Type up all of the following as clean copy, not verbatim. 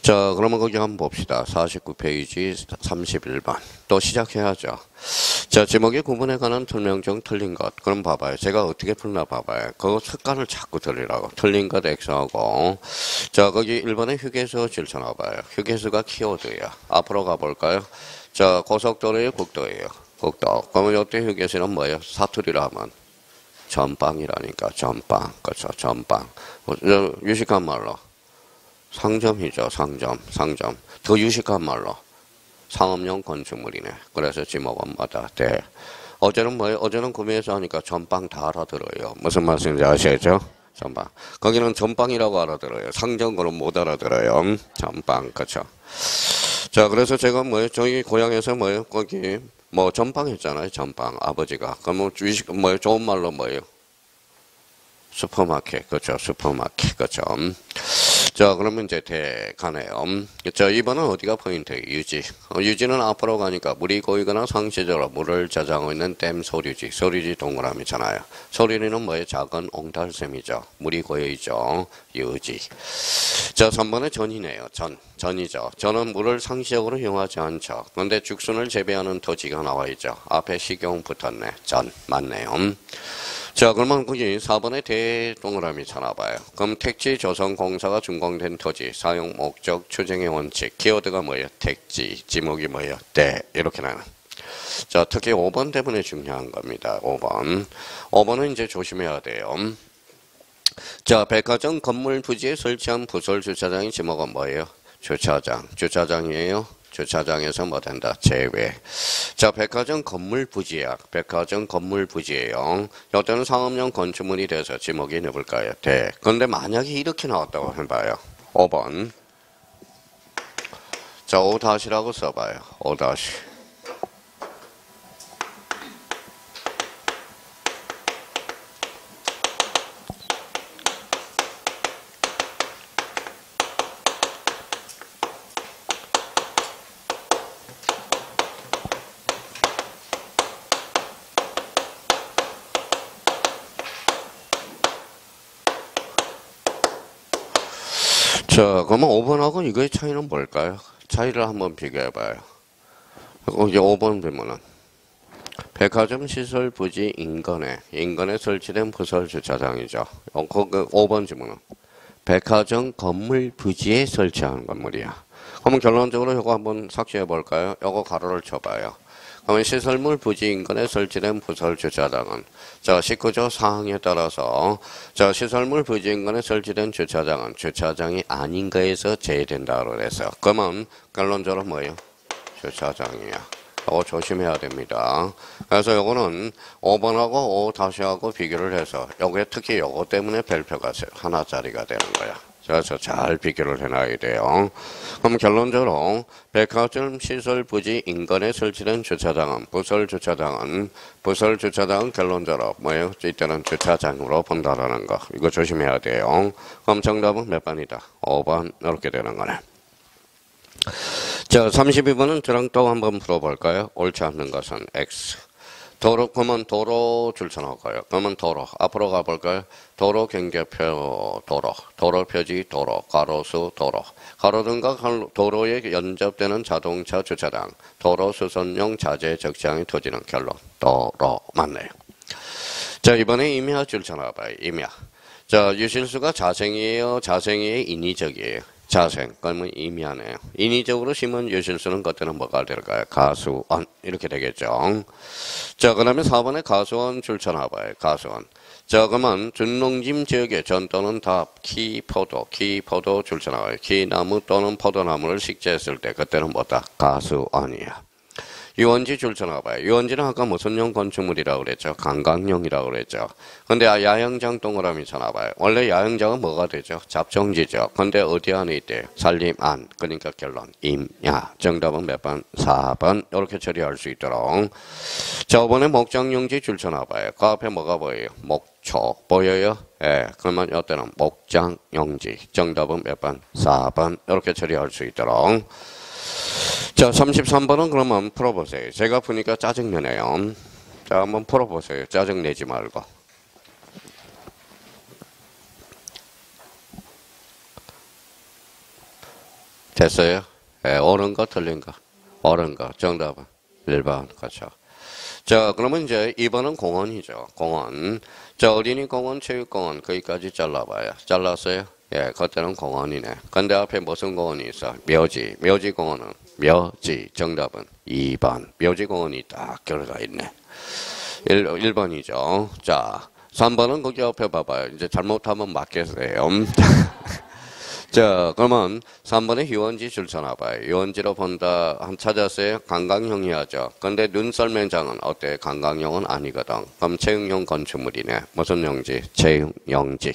자, 그러면 거기 한번 봅시다. 49페이지 31번. 또 시작해야죠. 자, 제목의 구분에 관한 설명 중 틀린 것. 그럼 봐봐요. 제가 어떻게 풀나 봐봐요. 그 습관을 자꾸 들리라고. 틀린 것 X하고. 자, 거기 1번에 휴게소 질쳐놔봐요. 휴게소가 키워드야. 앞으로 가볼까요? 자, 고속도로의 국도예요. 국도. 그러면 이때 휴게소는 뭐예요? 사투리로 하면 전방이라니까. 전방. 그렇죠. 전방. 유식한 말로. 상점이죠. 상점. 더 유식한 말로 상업용 건축물이네. 그래서 지목은 뭐다? 대. 어제는 뭐예요? 어제는 구매해서 하니까 전방 다 알아들어요. 무슨 말씀인지 아시죠? 전방. 거기는 전방이라고 알아들어요. 상점 그럼 못 알아들어요. 전방. 그렇죠. 자, 그래서 제가 뭐예요? 저희 고향에서 뭐예요? 거기 뭐 전방 했잖아요. 전방. 아버지가. 그러면 주식 뭐예요? 좋은 말로 뭐예요? 슈퍼마켓. 그렇죠. 슈퍼마켓. 그렇죠. 자, 그러면 이제 가네요. 자, 2번은 어디가 포인트예요? 유지. 유지는 앞으로 가니까 물이 고이거나 상시적으로 물을 저장하고 있는 댐 소류지. 소류지 동그라미잖아요. 소류리는 뭐예요? 작은 옹달샘이죠. 물이 고여있죠. 유지. 자, 3번은 전이네요. 전이죠. 전은 물을 상시적으로 이용하지 않죠. 그런데 죽순을 재배하는 토지가 나와있죠. 앞에 식용 붙었네. 전. 맞네요. 자, 그러면 거기 4번에 대동그라미 쳐놔봐요. 그럼 택지 조성공사가 준공된 토지, 사용 목적, 추정의 원칙, 키워드가 뭐예요? 택지, 지목이 뭐예요? 대, 이렇게 나는. 자, 특히 5번 때문에 중요한 겁니다. 5번. 5번은 이제 조심해야 돼요. 자, 백화점 건물 부지에 설치한 부설 주차장의 지목은 뭐예요? 주차장. 주차장이에요. 주차장에서 뭐 된다? 제외. 자, 백화점 건물 부지야. 백화점 건물 부지예요. 이때는 상업용 건축물이 돼서 지목이 넣을까요? 대. 그런데 만약에 이렇게 나왔다고 해봐요. 5번. 자, 5-라고 써봐요. 5-. 자, 그러면 5번하고 이거의 차이는 뭘까요? 차이를 한번 비교해봐요. 이게 5번 보면은 백화점 시설 부지 인근에 설치된 부설 주차장이죠. 5번 질문은 백화점 건물 부지에 설치한 건물이야. 그러면 결론적으로 이거 한번 삭제해볼까요? 이거 가로를 쳐봐요. 그러면 시설물 부지 인근에 설치된 부설 주차장은 자, 19조 사항에 따라서 자, 시설물 부지 인근에 설치된 주차장은 주차장이 아닌 거에서 제외된다고 그래서 그러면 결론적으로 뭐예요? 주차장이야. 이거 조심해야 됩니다. 그래서 요거는 5번하고 5-하고 비교를 해서 요게 특히 요거 때문에 별표가 하나짜리가 되는 거야. 그래서 잘 비교를 해놔야 돼요. 그럼 결론적으로 백화점 시설 부지 인근에 설치된 주차장은 부설 주차장은 결론적으로 뭐예요? 이때는 주차장으로 본다라는 거. 이거 조심해야 돼요. 그럼 정답은 몇 번이다? 5번 이렇게 되는 거네. 자, 32번은 저랑 또 한번 풀어볼까요? 옳지 않는 것은 X. 도로, 그러면 도로 줄쳐놓을까요? 그러면 도로. 앞으로 가볼까요? 도로 경계표 도로. 도로 표지 도로. 가로수 도로. 가로등과 도로에 연접되는 자동차 주차장. 도로 수선용 자재 적재장의 토지는 결론. 도로. 맞네요. 자, 이번에 임야 줄쳐놔봐요. 임야. 자, 유실수가 자생이에요? 자생이에요? 인위적이에요? 자생, 그러면 임야네요. 인위적으로 심은 유실수는 그때는 뭐가 될까요? 가수원. 이렇게 되겠죠. 자, 그 다음에 4번에 가수원 줄쳐놔봐요. 가수원. 자, 그러면 준농짐 지역의 전 또는 답, 키포도 줄쳐나와요. 키나무 또는 포도나무를 식재했을 때 그때는 뭐다? 가수원이야. 유원지 줄쳐놔봐요. 유원지는 아까 무슨 용 건축물이라고 그랬죠? 관광용이라고 그랬죠. 근데 야영장 동그라미 쳐놔봐요. 원래 야영장은 뭐가 되죠? 잡종지죠. 근데 어디 안에 있대요? 산림 안. 그러니까 결론 임야. 정답은 몇 번? 4번. 이렇게 처리할 수 있도록. 자, 이번에 목장용지 줄쳐놔봐요. 그 앞에 뭐가 보여요? 목초. 보여요? 예. 그러면 이때는 목장용지. 정답은 몇 번? 4번. 이렇게 처리할 수 있도록. 자, 33번은 그러면 풀어보세요. 제가 보니까 짜증내네요. 자, 한번 풀어보세요. 짜증내지 말고. 됐어요? 예, 옳은 거 틀린 거? 옳은 거. 정답은 1번. 그렇죠. 자, 그러면 이제 2번은 공원이죠. 공원. 자, 어린이 공원, 체육공원, 거기까지 잘라봐요. 잘랐어요? 예, 그때는 공원이네. 근데 앞에 무슨 공원이 있어? 묘지. 묘지 공원은 묘지. 정답은 2번. 묘지 공원이 딱 들어가 있네. 1번이죠. 자, 3번은 거기 옆에 봐봐요. 이제 잘못하면 맞겠어요. 자, 그러면 3번에 휴원지 줄 서나봐요. 휴원지로 본다, 한 찾았어요? 관광용이하죠. 근데 눈썰매장은 어때? 관광용은 아니거든. 그럼 체육용 건축물이네. 무슨 용지? 체육용지.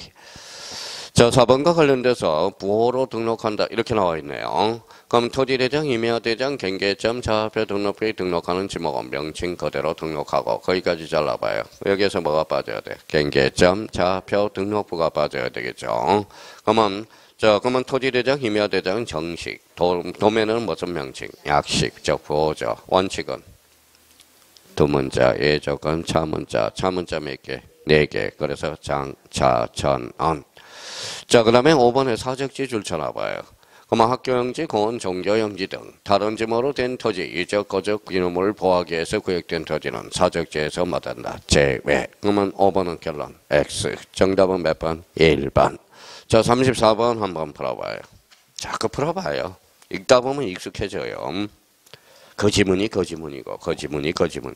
자, 4번과 관련돼서 부호로 등록한다. 이렇게 나와 있네요. 그럼 토지대장, 임야대장, 경계점, 자표 등록부에 등록하는 지목은 명칭 그대로 등록하고 거기까지 잘라봐요. 여기에서 뭐가 빠져야 돼? 경계점, 자표 등록부가 빠져야 되겠죠. 그러면 토지대장, 임야대장은 정식, 도면은 무슨 명칭? 약식, 즉 부호죠. 원칙은 두 문자, 예조건, 차문자, 차문자 몇 개? 4개. 그래서 장, 차, 천, 언. 자, 그 다음에 5번에 사적지 줄 쳐놔봐요. 그러면 학교용지, 공원, 종교용지 등 다른 지목으로 된 토지, 이적, 거적, 기념물 보호하기 위해서 구역된 토지는 사적지에서 못한다. 제외. 그러면 5번은 결론 X. 정답은 몇 번? 1번. 자, 34번 한번 풀어봐요. 자꾸 풀어봐요. 읽다 보면 익숙해져요. 그 지문이 그 지문이고 그 지문이 그 지문이.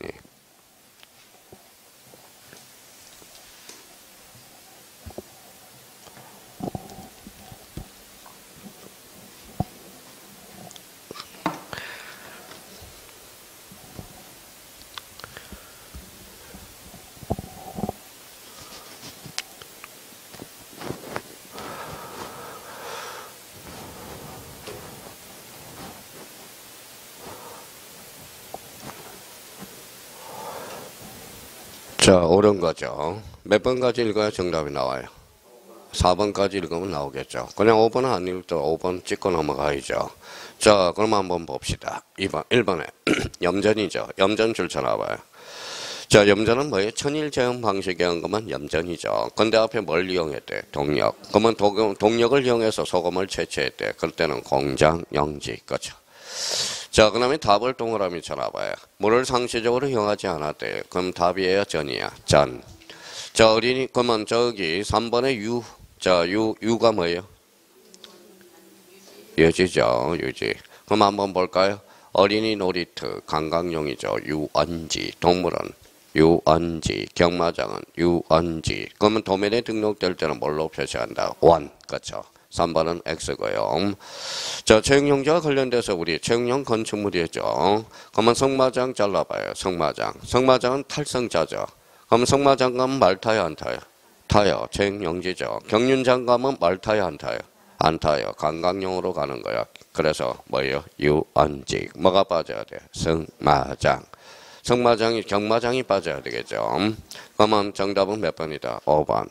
자, 옳은 거죠. 몇 번까지 읽어야 정답이 나와요? 4번까지 읽으면 나오겠죠. 그냥 5번은 안 읽어도 5번 찍고 넘어가야죠. 자, 그럼 한번 봅시다. 1번에 염전이죠. 염전 줄 쳐놔봐요. 자, 염전은 뭐예요? 천일 제음 방식에 한 것만 염전이죠. 근데 앞에 뭘 이용했대? 동력. 그러면 동력을 이용해서 소금을 채취했대. 그럴 때는 공장, 영지. 그렇죠. 자, 그 다음에 답을 동그라미 쳐놔봐요. 물을 상시적으로 이용하지 않았대. 그럼 답이에요? 전이야? 전. 자, 어린이, 그러면 저기 3번에 유. 자, 유가 뭐예요? 유지죠, 유지. 그럼 한번 볼까요? 어린이 놀이터, 관광용이죠. 유원지. 동물은 유원지. 경마장은 유원지. 그러면 도면에 등록될 때는 뭘로 표시한다? 원. 그렇죠. 3번은 X고요. 자, 체육용지와 관련돼서 우리 체육용 건축물이죠. 그러면 성마장 잘라봐요. 성마장. 성마장은 탈성자죠. 그럼 성마장감은 말 타요, 안 타요? 타요. 체육용지죠. 경륜장감은 말 타요, 안 타요? 안 타요. 관광용으로 가는 거야. 그래서 뭐예요? 유원지. 뭐가 빠져야 돼? 성마장. 성마장이, 경마장이 빠져야 되겠죠. 그러면 정답은 몇 번이다? 5번.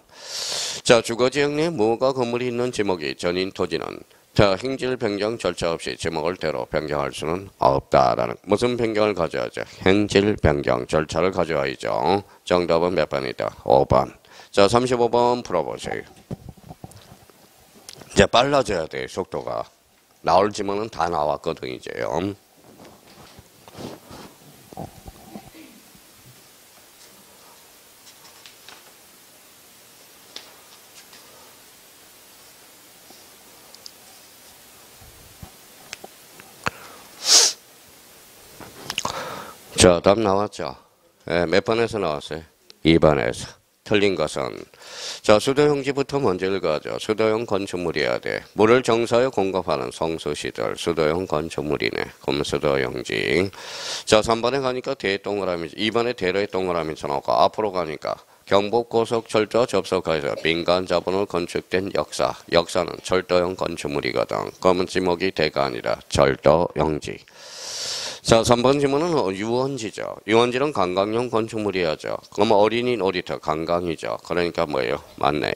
자, 주거지역 내 무허가 건물이 있는 지목이 전인 토지는 자, 행질 변경 절차 없이 지목을 대로 변경할 수는 없다라는 무슨 변경을 가져야죠? 행질 변경 절차를 가져와야죠. 정답은 몇 번이다? 5번. 자, 35번 풀어보세요. 이제 빨라져야 돼, 속도가. 나올 지문은 다 나왔거든, 이제요. 자, 답 나왔죠? 네, 몇 번에서 나왔어요? 2번에서. 틀린 것은 자, 수도용지부터 먼저 읽어야죠. 수도용 건축물이어야 돼. 물을 정사에 공급하는 성수시설 수도용 건축물이네. 그럼 수도용지. 자, 3번에 가니까 대동그라미, 2번에 대로의 동그라미 쳐놓고 앞으로 가니까 경북고속철도 접속해서 민간 자본으로 건축된 역사. 역사는 철도용 건축물이거든. 그러면 지목이 대가 아니라 철도용지. 자, 3번 질문은 유원지죠. 유원지는 관광용 건축물이야죠. 그럼 어린이 놀이터 관광이죠. 그러니까 뭐예요? 맞네요.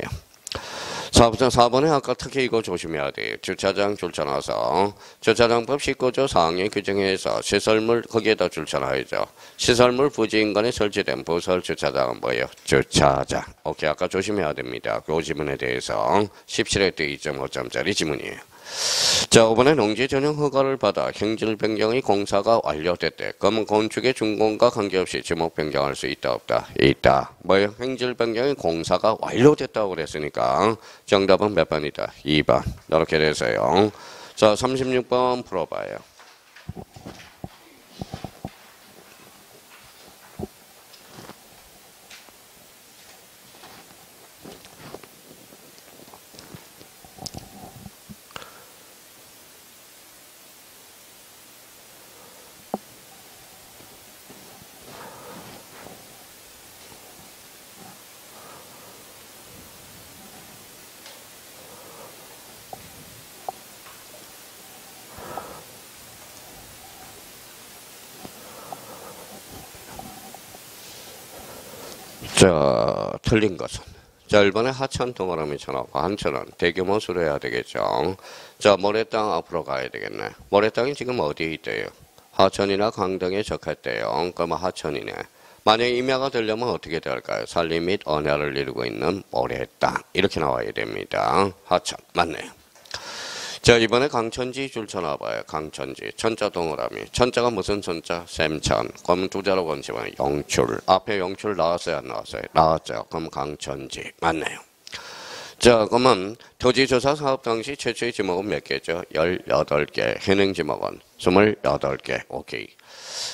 4번에 아까 특히 이거 조심해야 돼요. 주차장 줄쳐놔서 주차장법 19조 4항에 규정해서 시설물 거기에다 줄쳐놔야죠. 시설물 부지인간에 설치된 부설 주차장은 뭐예요? 주차장. 오케이, 아까 조심해야 됩니다. 그 지문에 대해서 17회 때 2.5점짜리 지문이에요. 자, 이번에 농지 전용 허가를 받아 행질 변경의 공사가 완료됐대. 그러면 건축의 준공과 관계없이 지목 변경할 수 있다 없다? 있다. 뭐예요? 행질 변경의 공사가 완료됐다고 그랬으니까 정답은 몇 번이다? 2번. 이렇게 돼서요. 자, 36번 풀어봐요. 자, 틀린 것은. 자, 1번에 하천 동그라미 쳐놓고 한천은 대규모 수로해야 되겠죠. 자, 모래땅 앞으로 가야 되겠네. 모래땅이 지금 어디에 있대요? 하천이나 강등에 적했대요. 그러면 하천이네. 만약에 임야가 되려면 어떻게 될까요? 산림 및 언야를 이루고 있는 모래땅. 이렇게 나와야 됩니다. 하천. 맞네요. 자, 이번에 강천지 줄 쳐놔봐요. 강천지. 천자 동그라미. 천자가 무슨 천자? 샘천. 그럼 두 자로 건치면 영출. 앞에 영출 나왔어요? 안 나왔어요? 나왔죠. 그럼 강천지. 맞네요. 자, 그러면 토지조사 사업 당시 최초의 지목은 몇 개죠? 18개. 현행 지목은 28개. 오케이.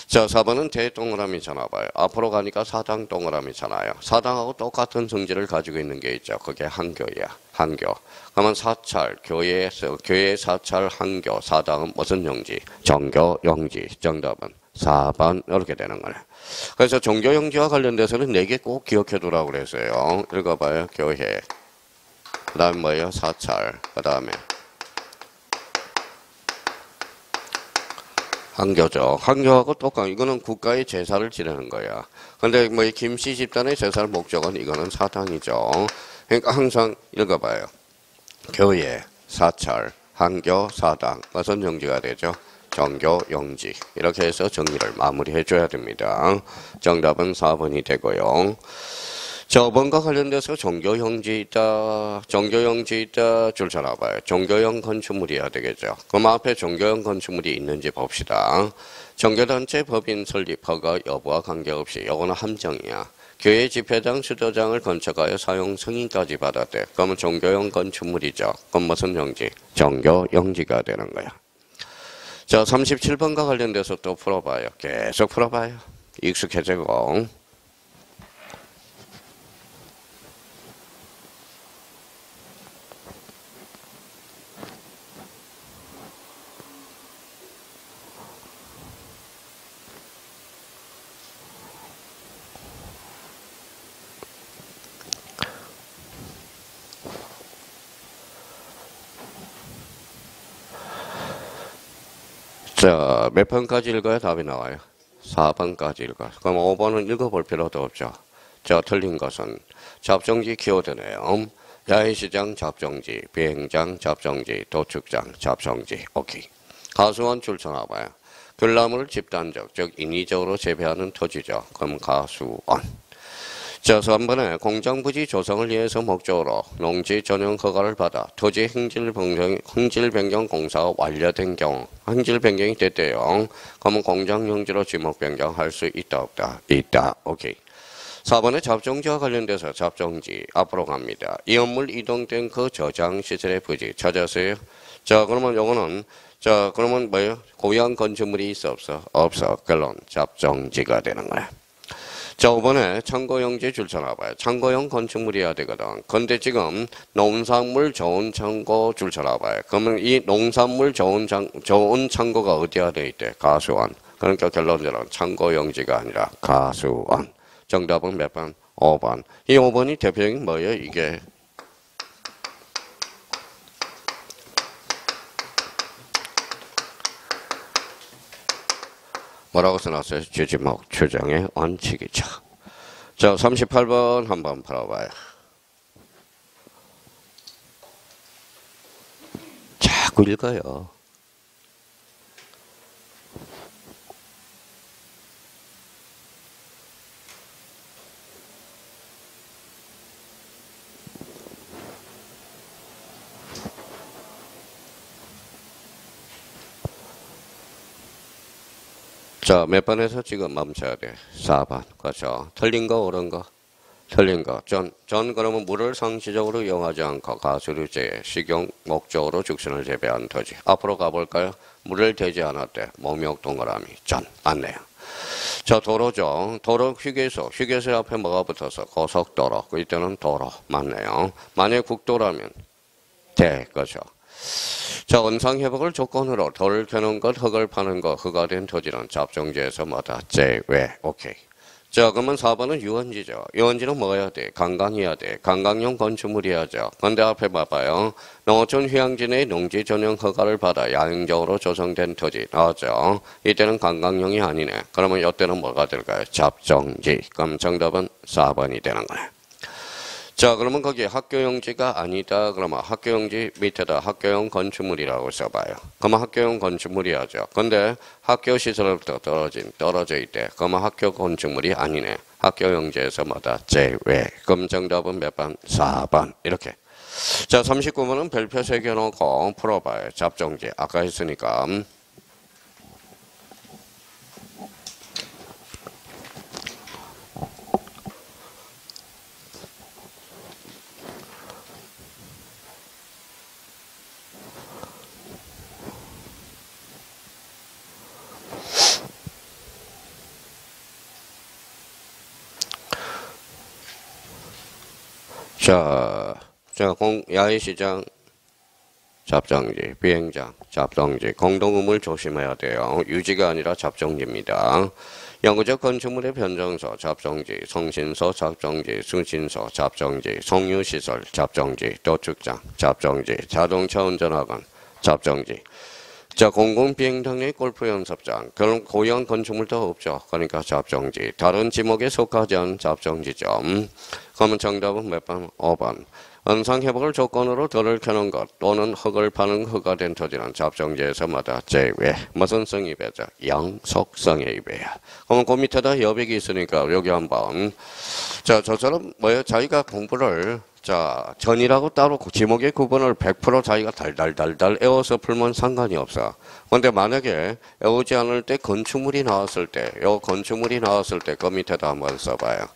자, 4번은 대동그라미 쳐놔봐요. 앞으로 가니까 사당 동그라미잖아요. 사당하고 똑같은 성질을 가지고 있는 게 있죠. 그게 한교야. 한교. 그러면 사찰, 교회 사찰, 한교, 사당은 무슨 영지? 정교, 영지. 정답은 4번 이렇게 되는 거네. 그래서 정교, 영지와 관련돼서는 4개 꼭 기억해 두라고 그랬어요. 읽어봐요. 교회. 그 다음에 뭐예요? 사찰. 그 다음에 한교죠. 한교하고 똑같아. 이거는 국가의 제사를 지내는 거야. 근데 뭐 이 김씨 집단의 제사의 목적은 이거는 사당이죠. 그러니까 항상 읽어봐요. 교회, 사찰, 한교, 사당. 무슨 영지가 되죠? 정교, 영지. 이렇게 해서 정리를 마무리해 줘야 됩니다. 정답은 4번이 되고요. 자, 5번과 관련돼서 종교형지 있다, 종교형지 있다, 줄 쳐놔봐요. 종교형 건축물이어야 되겠죠. 그럼 앞에 종교형 건축물이 있는지 봅시다. 종교단체 법인 설립 허가 여부와 관계없이 이거는 함정이야. 교회 집회장, 수도장을 건축하여 사용 승인까지 받았대. 그러면 종교형 건축물이죠. 그럼 무슨 형지? 종교형지가 되는 거야. 자, 37번과 관련돼서 또 풀어봐요. 계속 풀어봐요. 익숙해지고. 자, 몇 번까지 읽어야 답이 나와요? 4번까지 읽어요. 그럼 5번은 읽어볼 필요도 없죠. 자, 틀린 것은 잡종지 키워드네요. 야외시장 잡종지, 비행장 잡종지, 도축장 잡종지. 오케이. 가수원 줄 쳐놔봐요. 귤나무를 집단적, 즉 인위적으로 재배하는 토지죠. 그럼 가수원. 자, 3번에 공장부지 조성을 위해서 목적으로 농지 전용 허가를 받아 토지 행질 변경 공사가 완료된 경우 행질 변경이 됐대요. 그러면 공장 용지로 지목 변경할 수 있다 없다? 있다. 오케이. 4번에 잡종지와 관련돼서 잡종지 앞으로 갑니다. 이업물 이동된 그 저장 시설의 부지 찾았어요? 자, 그러면 요거는 자, 그러면 뭐예요? 고유한 건축물이 있어 없어? 없어. 결론 잡종지가 되는 거야. 자, 5번에 창고용지 줄 쳐놔봐요. 창고용 건축물이어야 되거든. 근데 지금 농산물 좋은 창고 줄 쳐놔봐요. 그러면 이 농산물 좋은 창고가 어디에 돼 있대? 가수원. 그러니까 결론적으로 창고용지가 아니라 가수원. 정답은 몇 번? 5번. 이 5번이 대표적인 뭐예요? 이게 뭐라고 써놨어요? 주지목 추정의 원칙이죠. 자, 38번 한번 풀어봐요. 자꾸 읽어요. 자, 몇 번에서 지금 멈춰야 돼? 4번. 그렇죠. 틀린 거, 옳은 거? 틀린 거. 전 그러면 물을 상시적으로 이용하지 않고 가수류제, 식용 목적으로 죽순을 재배한 토지. 앞으로 가볼까요? 물을 대지 않았대. 목욕 동그라미. 전. 맞네요. 자, 도로죠. 도로 휴게소. 휴게소 앞에 뭐가 붙어서? 고속도로. 이때는 도로. 맞네요. 만약 국도라면 대. 그죠. 자, 원상회복을 조건으로 돌을 캐는 것, 흙을 파는 것, 흙가 된 토지는 잡종지에서 뭐다? 제외. 오케이. 자, 그러면 4번은 유원지죠. 유원지는 뭐 해야 돼? 관광해야 돼. 관광용 건축물이야죠. 근데 앞에 봐봐요. 농어촌 휴양지 내 농지 전용 허가를 받아 야행적으로 조성된 토지 나왔죠. 이때는 관광용이 아니네. 그러면 이때는 뭐가 될까요? 잡종지. 그럼 정답은 4번이 되는 거네. 자, 그러면 거기 학교용지가 아니다. 그러면 학교용지 밑에다 학교용 건축물이라고 써봐요. 그러면 학교용 건축물이야죠. 근데 학교 시설부터 떨어져 있대. 그러면 학교 건축물이 아니네. 학교용지에서 뭐다? 제외. 그럼 정답은 몇 번? 4번. 이렇게. 자, 39번은 별표 새겨놓고 풀어봐요. 잡종지. 아까 했으니까. 야외시장, 잡종지, 비행장, 잡종지, 공동우물 조심해야 돼요. 유지가 아니라 잡종지입니다. 영구적 건축물의 변정소, 잡종지, 성신소, 잡종지, 수신소, 잡종지, 송유시설, 잡종지, 도축장, 잡종지, 자동차 운전학원, 잡종지. 자, 공공비행장 내 골프 연습장, 그럼 고유한 건축물도 없죠. 그러니까 잡종지. 다른 지목에 속하지 않은 잡종지죠. 그러면 정답은 몇 번? 5번. 원상회복을 조건으로 돌을 캐는 것 또는 흙을 파는 흙가 된 토지는 잡종지에서 뭐다? 제외. 무슨 성입배죠? 영속성의 입배야. 그러면 그 밑에다 여백이 있으니까 여기 한번. 자, 저처럼 뭐예요? 자기가 공부를 자, 전이라고 따로 지목의 구분을 100% 자기가 달달달달 외워서 풀면 상관이 없어. 근데 만약에 외우지 않을 때 건축물이 나왔을 때, 요 건축물이 나왔을 때 그 밑에다 한번 써봐요.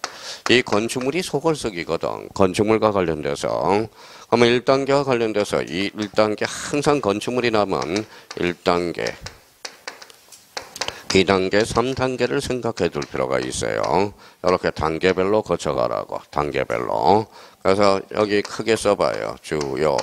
이 건축물이 소골석이거든. 건축물과 관련돼서. 그러면 1단계와 관련돼서 이 1단계 항상 건축물이 나면 1단계, 2단계, 3단계를 생각해 둘 필요가 있어요. 이렇게 단계별로 거쳐가라고. 단계별로. 그래서 여기 크게 써봐요. 주요.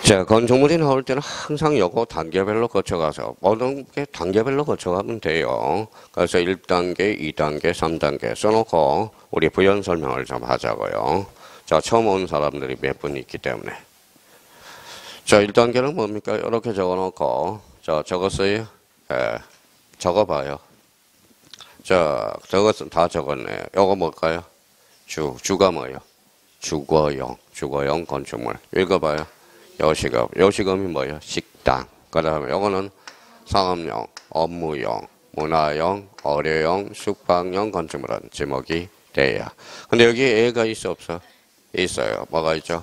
자, 건축물이 나올 때는 항상 요거 단계별로 거쳐가서 모든 게 단계별로 거쳐가면 돼요. 그래서 1단계, 2단계, 3단계 써놓고 우리 부연 설명을 좀 하자고요. 자, 처음 온 사람들이 몇 분 있기 때문에. 자, 1단계는 뭡니까? 이렇게 적어놓고 자, 적었어요? 예, 적어봐요. 자, 저것은 다 적었네. 요거 뭘까요? 주가 뭐예요? 주거용 건축물. 읽어봐요. 요식업. 요식업이 뭐예요? 식당. 그 다음에 요거는 상업용, 업무용, 문화용, 의료용, 숙박용 건축물은 지목이 돼요. 근데 여기 애가 있어 없어? 있어요. 뭐가 있죠?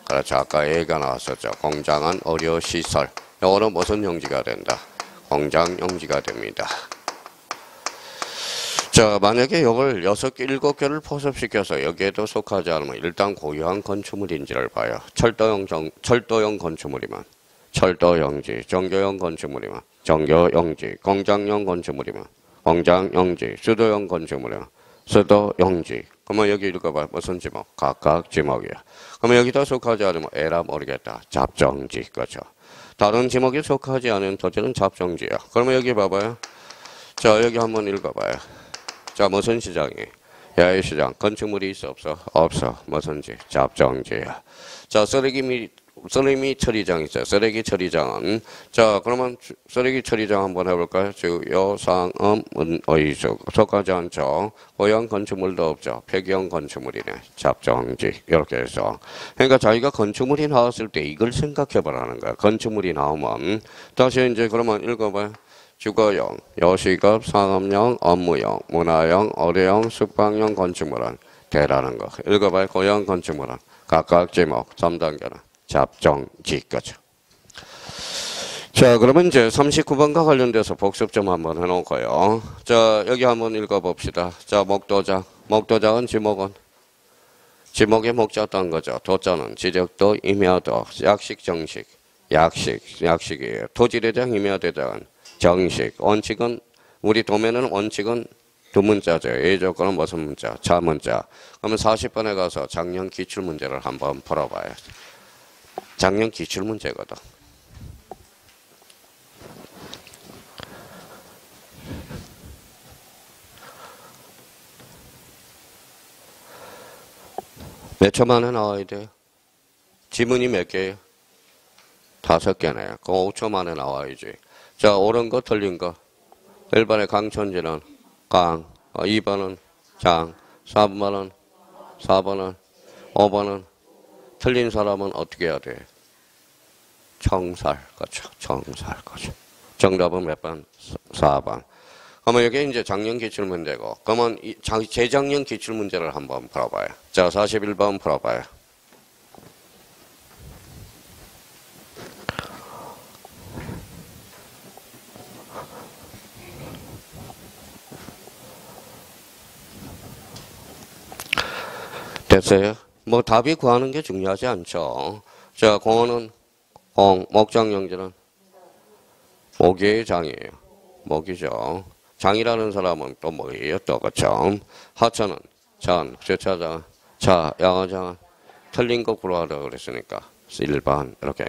그렇죠. 아까 애가 나왔었죠. 공장은 의료시설. 요거는 무슨 용지가 된다? 공장 용지가 됩니다. 자, 만약에 이걸 6개, 7개를 포섭시켜서 여기에도 속하지 않으면 일단 고유한 건축물인지를 봐요. 철도용 건축물이면 철도용지, 정교용 건축물이면 정교용지, 공장용 건축물이면 공장용지, 수도용 건축물이면 수도용지. 그러면 여기 읽어봐. 무슨 지목? 각각 지목이야. 그러면 여기다 속하지 않으면 에라 모르겠다. 잡종지. 그렇죠. 다른 지목에 속하지 않은 토지는 잡종지야. 그러면 여기 봐봐요. 자, 여기 한번 읽어봐요. 자, 무슨 시장이? 야외시장. 건축물이 있어 없어? 없어. 무슨지? 잡종지야. 자, 쓰레기 및 쓰레기 처리장 있어요. 쓰레기 처리장은 자 그러면 쓰레기 처리장 한번 해볼까요? 주요 상음은 어이죠. 속하지 않죠. 고형 건축물도 없죠. 폐기형 건축물이네. 잡정지 이렇게 해서 그러니까 자기가 건축물이 나왔을 때 이걸 생각해보라는 거야. 건축물이 나오면 다시 이제 그러면 읽어봐요. 주거용, 요식업, 상업용, 업무용, 문화용, 의료용, 숙박용 건축물은 대라는 거. 읽어봐요. 고형 건축물은 각각 제목 3단계는 잡정지 거죠. 자 그러면 이제 39번과 관련돼서 복습 좀 한번 해놓고요. 자 여기 한번 읽어봅시다. 자 목도작. 목도작은 지목은 지목의 목자 딴 거죠. 도자는 지적도, 임야도, 약식, 정식. 약식이에요. 토지대장, 임야대장은 정식. 원칙은 우리 도면은 원칙은 두 문자죠. A 조건은 무슨 문자? 자 문자. 그러면 40번에 가서 작년 기출 문제를 한번 풀어봐요. 작년 기출 문제거든. 몇 초 만에 나와야 돼요? 지문이 몇 개예요? 5개네요. 그럼 5초 만에 나와야지. 자, 옳은 거, 틀린 거. 1번의 강천지는 강, 2번은 장, 3번은 5번은 틀린 사람은 어떻게 해야 돼? 청살, 그렇죠. 청살, 그렇죠. 정답은 몇 번? 4번. 그러면 여기 이제 작년 기출 문제고, 그러면 재작년 기출 문제를 한번 풀어봐요. 자, 41번 풀어봐요. 됐어요? 뭐 답이 구하는 게 중요하지 않죠. 자, 공원은 공, 목장용지는 모기의 장이에요. 모기죠. 장이라는 사람은 또 뭐예요? 또 그렇죠. 하천은 전, 주차장, 자, 양어장은 틀린 거 구하라고 그랬으니까 1번 이렇게.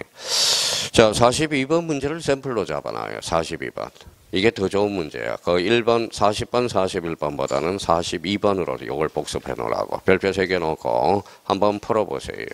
자, 42번 문제를 샘플로 잡아놔요. 42번. 이게 더 좋은 문제야. 그 1번, 40번, 41번보다는 42번으로 이걸 복습해 놓으라고. 별표 3개 놓고 한번 풀어보세요.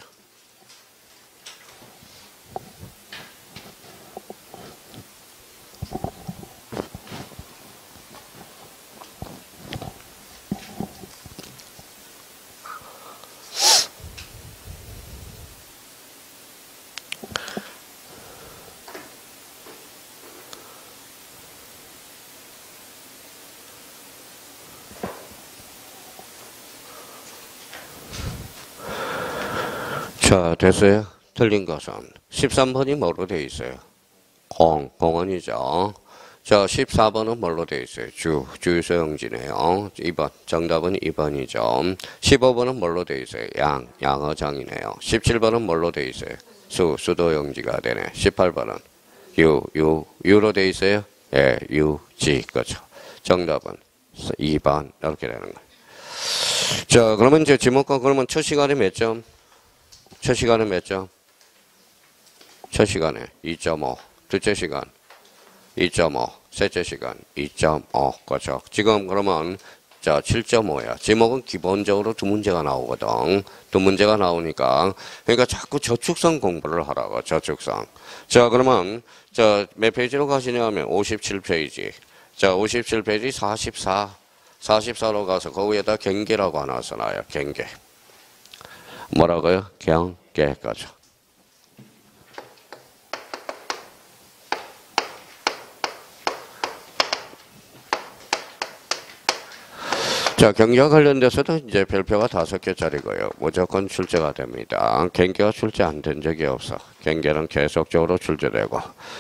자, 됐어요? 틀린 것은 13번이 뭐로 되어 있어요? 공원이죠. 자, 14번은 뭘로 되어 있어요? 주소용지네요. 2번, 정답은 2번이죠. 15번은 뭘로 되어 있어요? 양어장이네요. 17번은 뭘로 되어 있어요? 수도용지가 되네. 18번은 유로 되어 있어요? 예, 유지, 그렇죠. 정답은 2번, 이렇게 되는 거예요. 자, 그러면 이제 지목과 그러면 첫 시간에 몇 점? 첫 시간에 몇 점? 첫 시간에 2.5. 둘째 시간 2.5. 셋째 시간 2.5. 그렇죠. 지금 그러면 자 7.5야. 지목은 기본적으로 두 문제가 나오거든. 두 문제가 나오니까 그러니까 자꾸 저축성 공부를 하라고. 저축성. 자 그러면 자 몇 페이지로 가시냐면 57페이지. 자 57페이지 44로 가서 거기에다 경계라고 하나 써놔요. 경계. 뭐라고요? 경계까지. 자, 경계와 관련돼서도 이제 별표가 5개짜리고요. 무조건 출제가 됩니다. 경계가 출제 안 된 적이 없어. 경계는 계속적으로 출제되고.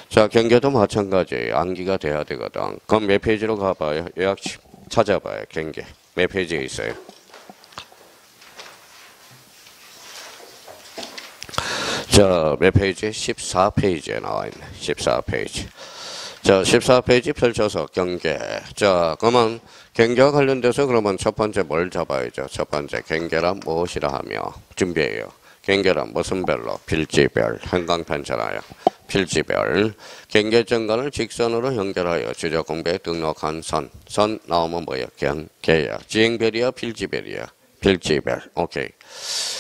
자, 경계도 마찬가지. 암기가 돼야 되거든. 그럼 몇 페이지로 가봐요? 요약 찾아봐요. 경계. 몇 페이지에 있어요? 자, 몇 페이지? 14페이지에 나와 있네. 14페이지. 자, 14페이지 펼쳐서 경계. 자, 그러면 경계와 관련돼서 그러면 첫 번째 뭘 잡아야죠? 첫 번째 경계란 무엇이라 하며 준비해요. 경계란 무슨 별로? 필지별. 한강편잖아요. 필지별. 경계점간을 직선으로 연결하여 주저공배에 등록한 선. 선 나오면 뭐예요? 경계야. 지행별이야? 필지별이야? 필지별. 오케이.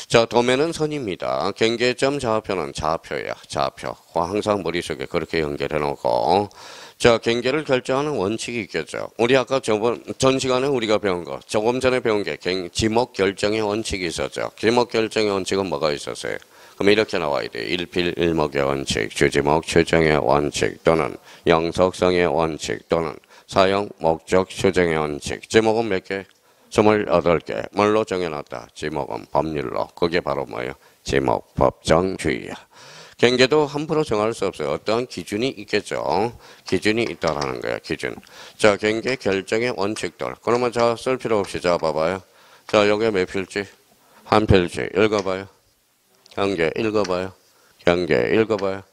자, 도면은 선입니다. 경계점 좌표는 좌표야. 좌표. 항상 머릿속에 그렇게 연결해 놓고. 자, 경계를 결정하는 원칙이 있겠죠. 우리 아까 전 시간에 우리가 배운 거, 조금 전에 배운 게 지목 결정의 원칙이 있었죠. 지목 결정의 원칙은 뭐가 있었어요? 그럼 이렇게 나와야 돼. 일필일목의 원칙, 주지목 추정의 원칙, 또는 영속성의 원칙, 또는 사용 목적 추정의 원칙. 지목은 몇 개? 28개. 뭘로 정해놨다? 지목은 법률로. 그게 바로 뭐예요? 지목 법정주의야. 경계도 함부로 정할 수 없어요. 어떠한 기준이 있겠죠. 기준이 있다라는 거야. 기준. 자, 경계 결정의 원칙들. 그러면 자, 쓸 필요 없이 자, 봐봐요. 자, 여기 몇 필지? 한 필지. 읽어봐요. 경계 읽어봐요. 경계 읽어봐요.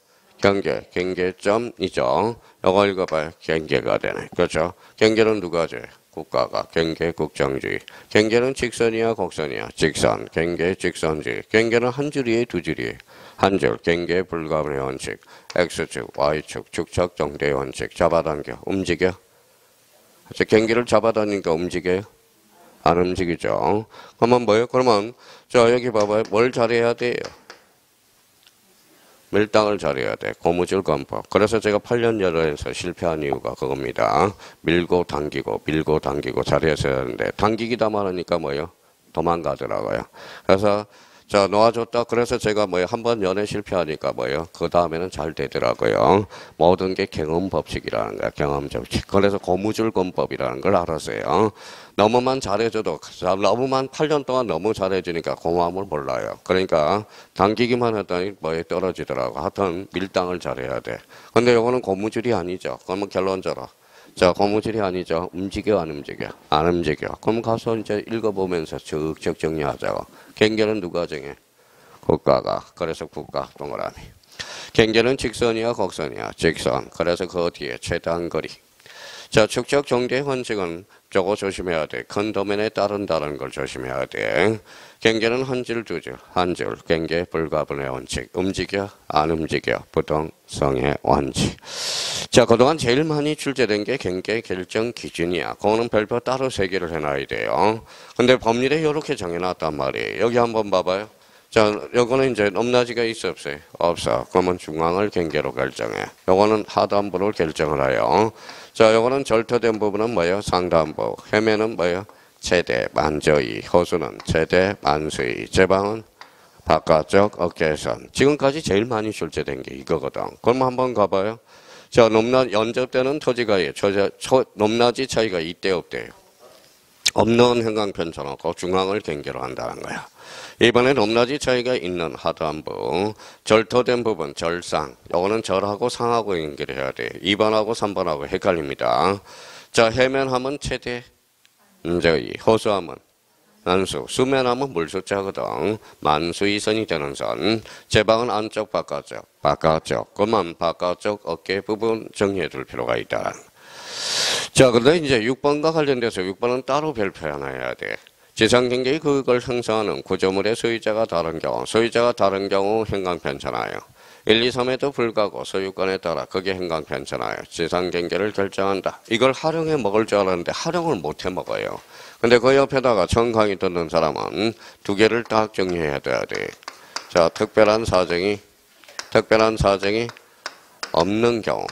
경계. 경계점이죠. 이거 읽어봐요. 경계가 되네. 그렇죠? 경계는 누가 줘? 국가가. 경계 국정주의. 경계는 직선이야 곡선이야? 직선. 경계 직선주의. 경계는 한 줄이에요 두 줄이에요? 한 줄. 경계 불가분의 원칙. X축 Y축 축척 정대의 원칙. 잡아당겨. 움직여. 경계를 잡아당기니까 움직여요? 안 움직이죠. 그러면 뭐예요? 그러면 자 여기 봐봐요. 뭘 잘해야 돼요? 밀당을 잘해야 돼. 고무줄 건법. 그래서 제가 8년 여론에서 실패한 이유가 그겁니다. 밀고 당기고 밀고 당기고 잘했어야 하는데 당기기다 말하니까 뭐예요? 도망가더라고요. 그래서 자 놓아줬다. 그래서 제가 뭐예요? 한번 연애 실패하니까 뭐예요? 그 다음에는 잘 되더라고요. 모든 게 경험 법칙이라는 거야. 경험 법칙. 그래서 고무줄 건법이라는 걸 알았어요. 너무만 잘해줘도 너무만 8년 동안 너무 잘해주니까 고마움을 몰라요. 그러니까 당기기만 했더니 뭐에 떨어지더라고. 하여튼 밀당을 잘해야 돼. 근데 이거는 고무줄이 아니죠. 그러면 결론적으로 자 고무줄이 아니죠. 움직여 안 움직여? 안 움직여. 그럼 가서 이제 읽어보면서 쭉쭉 정리하자고. 경계는 누가 정해? 국가가. 그래서 국가 동그라미. 경계는 직선이야 곡선이야? 직선. 그래서 그 뒤에 최대한 거리. 자 축적 정대의 원칙은 저거 조심해야 돼. 큰 도면에 따른다는 걸 조심해야 돼. 경계는 한 줄 두 줄. 한 줄. 경계 불가분의 원칙. 움직여 안 움직여? 부동성의 원칙. 자 그동안 제일 많이 출제된 게 경계 결정 기준이야. 그거는 별표 따로 3개를 해놔야 돼요. 근데 법률에 이렇게 정해놨단 말이에요. 여기 한번 봐봐요. 자, 요거는 이제 높낮이가 있어 없어요? 없어. 그러면 중앙을 경계로 결정해. 요거는 하단부를 결정을 해요. 자, 요거는 절토된 부분은 뭐예요? 상단부. 해면은 뭐예요? 최대, 만저이. 호수는 최대, 만수이. 제방은 바깥쪽 어깨선. 지금까지 제일 많이 출제된 게 이거거든. 그럼 한번 가봐요. 자, 연접 때는 토지가 높낮이 차이가 이때 없대요. 없는 행강편 쳐놓고 중앙을 경계로 한다는 거야. 이번에 높낮이 차이가 있는 하단부, 절토된 부분, 절상. 요거는 절하고 상하고 연결해야 돼. 2번하고 3번하고 헷갈립니다. 자, 해면하면 최대, 호수하면 만수, 수면하면 물수자거든. 만수이선이 되는 선. 제방은 안쪽, 바깥쪽. 바깥쪽. 그만 바깥쪽 어깨 부분 정리해 둘 필요가 있다. 자, 그런데 이제 6번과 관련돼서 6번은 따로 별표해놔야 돼. 지상경계의 그걸 형성하는 구조물의 소유자가 다른 경우, 소유자가 다른 경우 행강편차나요. 1, 2, 3에도 불구하고 소유권에 따라 그게 행강편차나요. 지상경계를 결정한다. 이걸 활용해 먹을 줄 알았는데 활용을 못해 먹어요. 근데 그 옆에다가 처음 강의 듣는 사람은 2개를 딱 정리해야 돼야 돼. 자, 특별한 사정이 없는 경우.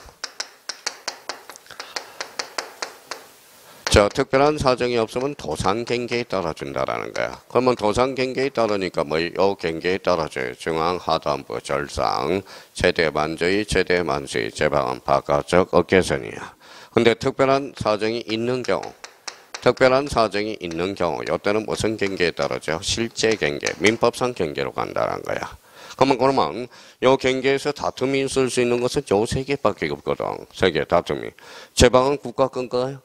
자, 특별한 사정이 없으면 도상경계에 따라준다라는 거야. 그러면 도상경계에 따르니까 뭐, 요 경계에 따라줘요. 중앙, 하단부, 절상, 최대 만저이, 최대 만수이, 제방은 바깥쪽 어깨선이야. 근데 특별한 사정이 있는 경우, 이때는 무슨 경계에 따르죠? 실제 경계, 민법상 경계로 간다는 거야. 그러면 요 경계에서 다툼이 있을 수 있는 것은 요 3개밖에 없거든. 3개 다툼이. 제방은 국가 건가요?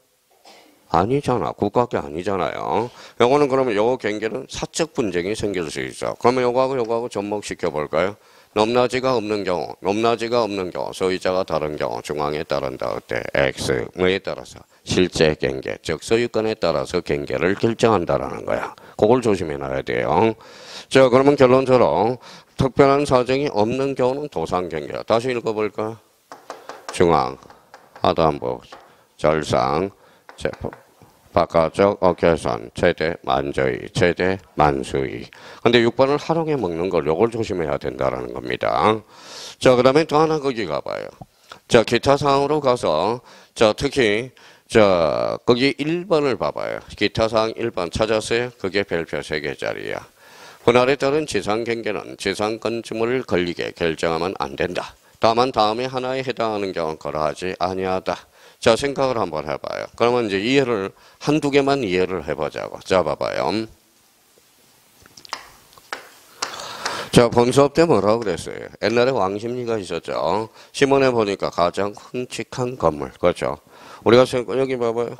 아니잖아. 국가계 아니잖아요. 요거는 그러면 요 경계는 사적 분쟁이 생길 수 있어. 그러면 요거하고 접목시켜 볼까요? 높낮이가 없는 경우, 소유자가 다른 경우, 중앙에 따른다. 어때? X. 뭐에 따라서? 실제 경계, 즉 소유권에 따라서 경계를 결정한다라는 거야. 그걸 조심해 놔야 돼요. 자, 그러면 결론적으로 특별한 사정이 없는 경우는 도상경계야. 다시 읽어볼까? 중앙, 하단부, 절상, 바깥쪽 어깨선 최대 만저위, 최대 만수위. 근데 6번을 하롱에 먹는 걸 요걸 조심해야 된다라는 겁니다. 자, 그 다음에 또 하나 거기 가봐요. 자, 기타 사항으로 가서, 자, 특히, 자, 거기 1번을 봐봐요. 기타 사항 1번 찾았어요? 그게 별표 3개짜리야. 분할에 따른 지상 경계는 지상 건축물을 걸리게 결정하면 안 된다. 다만 다음에 하나에 해당하는 경우는 거라하지 아니하다. 자, 생각을 한번 해봐요. 그러면 이제 이해를, 한두 개만 이해를 해보자고. 자, 봐봐요. 자, 본 수업 때 뭐라고 그랬어요? 옛날에 왕십리가 있었죠. 시문에 보니까 가장 흠칙한 건물. 그렇죠? 우리가 여기 봐봐요.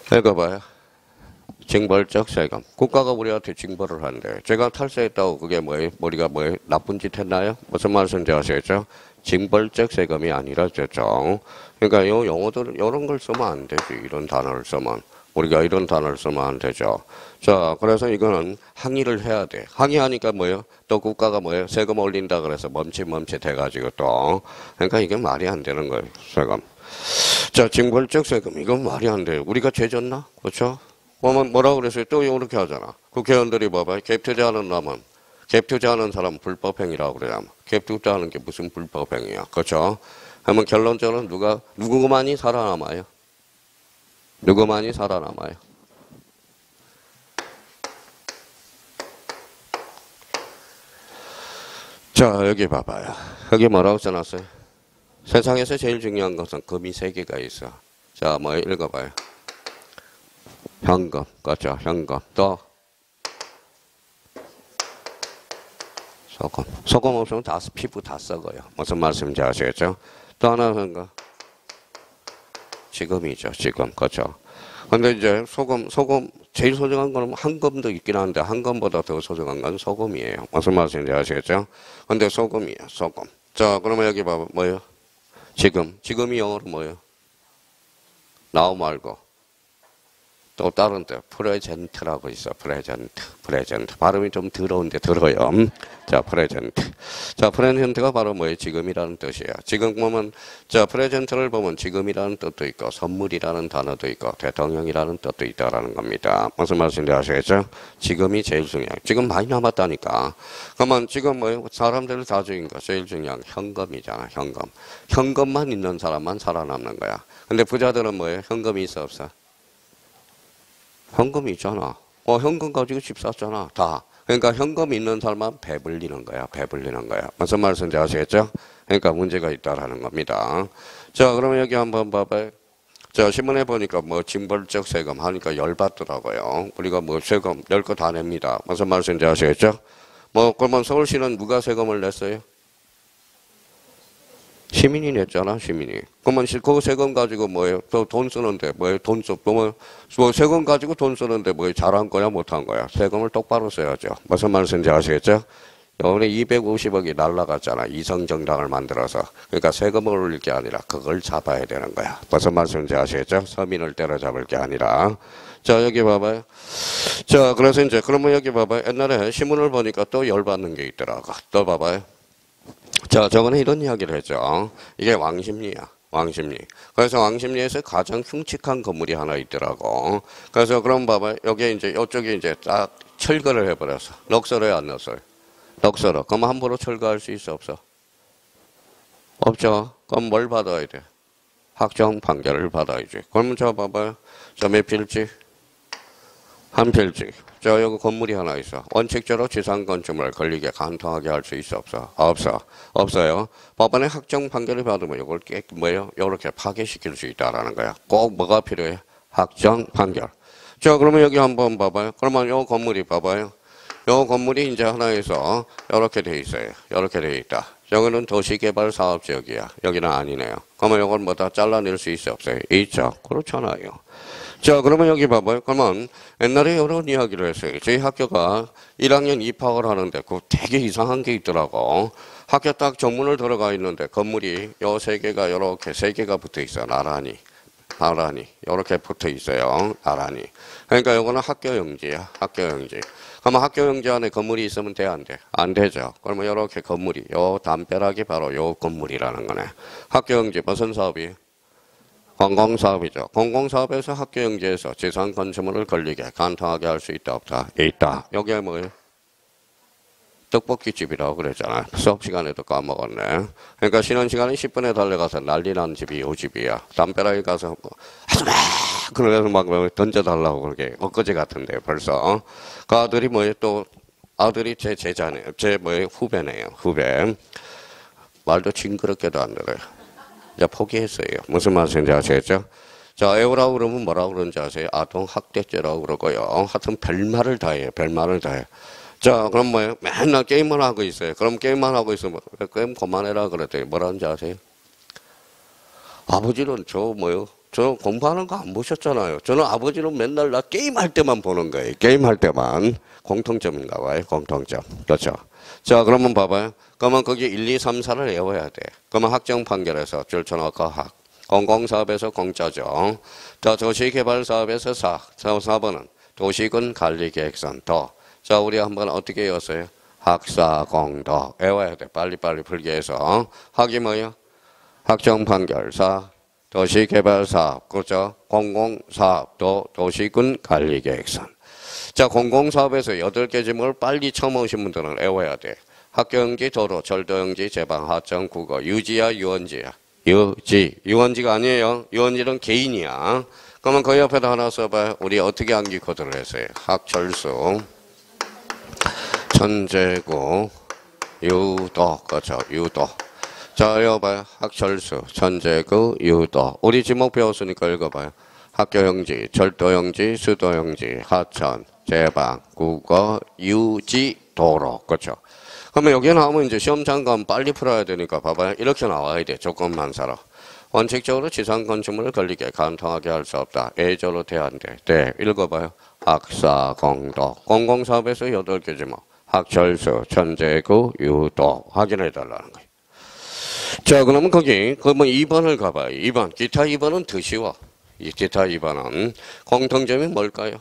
읽어봐요. 징벌적 세금. 국가가 우리한테 징벌을 한대. 제가 탈세했다고 그게 뭐예요? 우리가 뭐예요? 나쁜 짓 했나요? 무슨 말씀인지 아시겠죠? 징벌적 세금이 아니라 죠. 그러니까 요 용어들 이런 걸 쓰면 안 되지. 이런 단어를 쓰면 우리가 이런 단어를 쓰면 안 되죠. 자, 그래서 이거는 항의를 해야 돼. 항의하니까 뭐예요? 또 국가가 뭐예요? 세금 올린다 그래서 멈칫멈칫 해가지고 또 그러니까 이게 말이 안 되는 거예요. 세금. 자, 징벌적 세금 이건 말이 안 돼요. 우리가 죄졌나? 그렇죠? 그러면 뭐라고 그랬어요? 또 이렇게 하잖아. 국회의원들이 봐봐. 갭 투자하는 놈은 갭 투자하는 사람은 불법행위라고 그래요. 갭 투자하는 게 무슨 불법행위야? 그렇죠? 그러면 결론적으로 누구만이 살아남아요? 누구만이 살아남아요? 자, 여기 봐봐요. 여기 뭐라고 써놨어요? 세상에서 제일 중요한 것은 금이 3개가 있어. 자, 뭐 읽어봐요. 현금, 그렇죠? 현금. 또 소금. 소금 없으면 피부 다 썩어요. 무슨 말씀인지 아시겠죠? 또 하나는 거. 지금이죠. 지금. 그렇죠? 근데 이제 소금 제일 소중한 거는 황금도 있긴 한데 황금보다 더 소중한 건 소금이에요. 무슨 말씀인지 아시겠죠? 근데 소금이에요. 소금. 자, 그러면 여기 봐봐. 뭐예요? 지금이 영어로 뭐예요? now 말고 또 다른 뜻 프레젠트라고 있어. 프레젠트 발음이 좀 더러운데 들어요. 자, 프레젠트. 자, 프레젠트가 바로 뭐예요? 지금이라는 뜻이에요. 지금 보면 자, 프레젠트를 보면 지금이라는 뜻도 있고 선물이라는 단어도 있고 대통령이라는 뜻도 있다라는 겁니다. 무슨 말씀인지 아시겠죠? 지금이 제일 중요해요. 지금 많이 남았다니까. 그러면 지금 뭐예요? 사람들을 다 죽인 거 제일 중요한 현금이잖아. 현금. 현금만 있는 사람만 살아남는 거야. 근데 부자들은 뭐예요? 현금이 있어 없어? 현금이 있잖아. 현금 가지고 집 샀잖아. 다. 그러니까 현금 있는 사람만 배불리는 거야. 배불리는 거야. 무슨 말씀인지 아시겠죠? 그러니까 문제가 있다라는 겁니다. 자, 그러면 여기 한번 봐봐요. 자, 신문에 보니까 뭐 징벌적 세금 하니까 열받더라고요. 우리가 뭐 세금 낼 거 다 냅니다. 무슨 말씀인지 아시겠죠? 그러면 서울시는 누가 세금을 냈어요? 시민이 냈잖아, 시민이. 그러면 그 세금 가지고 뭐예요? 또 돈 쓰는데 뭐예요? 뭐 세금 가지고 돈 쓰는데 뭐예요? 잘한 거야, 못한 거야? 세금을 똑바로 써야죠. 무슨 말씀인지 아시겠죠? 이번에 250억이 날라갔잖아. 이성정당을 만들어서. 그러니까 세금을 올릴 게 아니라 그걸 잡아야 되는 거야. 무슨 말씀인지 아시겠죠? 서민을 때려잡을 게 아니라. 자, 여기 봐봐요. 자, 그래서 이제 그러면 여기 봐봐요. 옛날에 신문을 보니까 또 열받는 게 있더라고. 또 봐봐요. 자, 저번에 이런 이야기를 했죠. 이게 왕십리야. 왕십리. 그래서 왕십리에서 가장 흉측한 건물이 하나 있더라고. 그래서 그럼 봐봐요. 여기 이제 이쪽에 이제 딱 철거를 해버렸어. 넉서로에 안 넣었어요. 넉서로. 그럼 함부로 철거할 수 있어 없어? 없죠. 그럼 뭘 받아야 돼? 확정 판결을 받아야지. 그러면 저 봐봐요. 저 몇 필지? 한 필지. 저 여기 건물이 하나 있어. 원칙적으로 지상 건축물을 걸리게 간통하게 할 수 있어 없어? 없어요. 법원의 확정 판결을 받으면 이걸 뭐예요? 이렇게 파괴시킬 수 있다라는 거야. 꼭 뭐가 필요해? 확정 판결. 자, 그러면 여기 한번 봐봐요. 그러면 요 건물이 봐봐요. 요 건물이 이제 하나에서 이렇게 돼 있어요. 이렇게 돼 있다. 여기는 도시개발사업지역이야. 여기는 아니네요. 그러면 이걸 뭐 다 잘라낼 수 있어 없어요? 있죠. 그렇잖아요. 자, 그러면 여기 봐봐요. 그러면 옛날에 이런 이야기를 했어요. 저희 학교가 1학년 입학을 하는데 그 되게 이상한 게 있더라고. 학교 딱 정문을 들어가 있는데 건물이 요 3개가 이렇게 3개가 붙어 있어. 나란히. 나란히 이렇게 붙어 있어요. 나란히. 그러니까 요거는 학교용지야. 학교용지. 그러면 학교용지 안에 건물이 있으면 돼, 안 돼? 안 되죠. 그러면 이렇게 건물이 요 담벼락이 바로 요 건물이라는 거네. 학교용지 무슨 사업이? 공공사업이죠. 공공사업에서 학교용지에서 지상 건축물을 걸리게 간통하게 할 수 있다, 없다? 있다. 여기에 뭐예요? 떡볶이집이라고 그랬잖아요. 수업 시간에도 까먹었네. 그러니까 쉬는 시간에 10분에 달려가서 난리 난 집이 요 집이야. 담벼락에 가서 뭐 하지마! 그러면서 막 던져달라고 그러게. 엊그제 같은데 벌써. 그 아들이 뭐예요? 또 아들이 제 제자네요. 제 뭐예요? 후배네요. 후배. 말도 징그럽게도 안 들어요. 이제 포기했어요. 무슨 말인지 아시겠죠? 자, 애우라고 그러면 뭐라고 그러는지 아세요? 아동학대죄라고 그러고요. 하여튼 별말을 다 해요. 별말을 다 해요. 자, 그럼 뭐예요? 맨날 게임만 하고 있어요. 그럼 게임만 하고 있으면 게임 그만해라 그랬더니 뭐라는지 아세요? 아버지는 저 공부하는 거 안 보셨잖아요. 저는 아버지는 맨날 나 게임할 때만 보는 거예요. 게임할 때만. 공통점인가 봐요. 공통점. 그렇죠. 자, 그러면 봐봐요. 그러면 거기 1, 2, 3, 4를 외워야 돼. 그러면 학정 판결에서 줄쳐놓고 학. 공공사업에서 공짜죠. 자, 도시개발사업에서 4번은 도시군 관리계획선 더. 자, 우리 한번 어떻게 외웠어요? 학사공도 외워야 돼. 빨리빨리 풀게 해서. 학이 뭐예요? 학정판결사, 도시개발사업, 그렇죠? 공공사업도 도시군 관리계획선. 자, 공공사업에서 8개 지목을 빨리 처음 오신 분들은 외워야 돼. 학교용지, 도로, 철도용지, 제방, 하청, 국어, 유지야, 유원지야? 유지. 유원지가 아니에요. 유원지는 개인이야. 그러면 그 옆에다 하나 써봐요. 우리 어떻게 암기 코드를 했어요? 학철수, 천재구, 유도, 그렇죠? 유도. 자, 읽어봐요. 학철수, 천재구, 유도. 우리 지목 배웠으니까 읽어봐요. 학교용지, 철도용지, 수도용지, 하천, 제방, 국어, 유지, 도로. 그렇죠? 그러면 여기 나오면 이제 시험 잠깐 빨리 풀어야 되니까 봐봐요. 이렇게 나와야 돼. 조건만 살아. 원칙적으로 지상 건축물을 걸리게 간통하게 할 수 없다. 예조로 돼야 안 돼. 네, 읽어봐요. 학사공도. 공공사업에서 8개 지목. 학철수, 천재구, 유도. 확인해달라는 거예요. 자, 그러면 그러면 2번을 가봐요. 2번. 기타 2번은 더 쉬워. 이 기타 2번은 공통점이 뭘까요?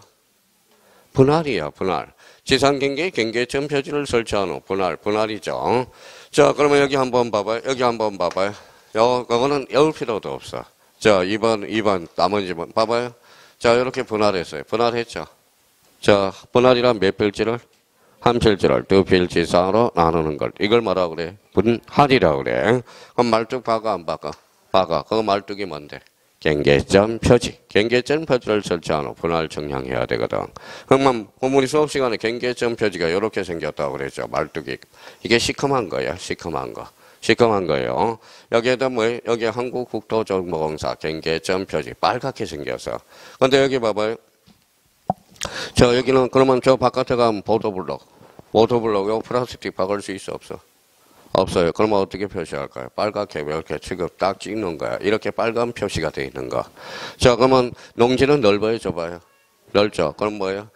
분할이야, 분할. 지상경계 경계점 표지를 설치한 후 분할이죠. 자, 그러면 여기 한번 봐봐요. 여기 한번 봐봐요. 그거는 외울 필요도 없어. 자, 2번, 나머지 번 봐봐요. 자, 이렇게 분할했어요. 분할했죠. 자, 분할이란 몇 필지를? 한 필지를 두 필지 이상으로 나누는 걸. 이걸 뭐라고 그래? 분할이라고 그래. 그럼 말뚝 박아, 안 박아? 박아. 그 말뚝이 뭔데? 경계점 표지. 경계점 표지를 설치한 후 분할 정량해야 되거든. 그러면 우리 수업 시간에 경계점 표지가 이렇게 생겼다고 그랬죠. 말뚝이. 이게 시커먼 거야. 시커먼 거. 시커먼 거예요. 여기에다 여기 한국국토정보공사 경계점 표지. 빨갛게 생겼어. 근데 여기 봐봐요. 자, 여기는 그러면 저 바깥에 가면 보도블록. 보도블록, 플라스틱 박을 수 있어, 없어? 없어요. 그러면 어떻게 표시할까요? 빨갛게 이렇게 지금 딱 찍는 거야. 이렇게 빨간 표시가 되어 있는 거. 자, 그러면 농지는 넓어요, 좁아요? 넓죠. 그럼 뭐예요?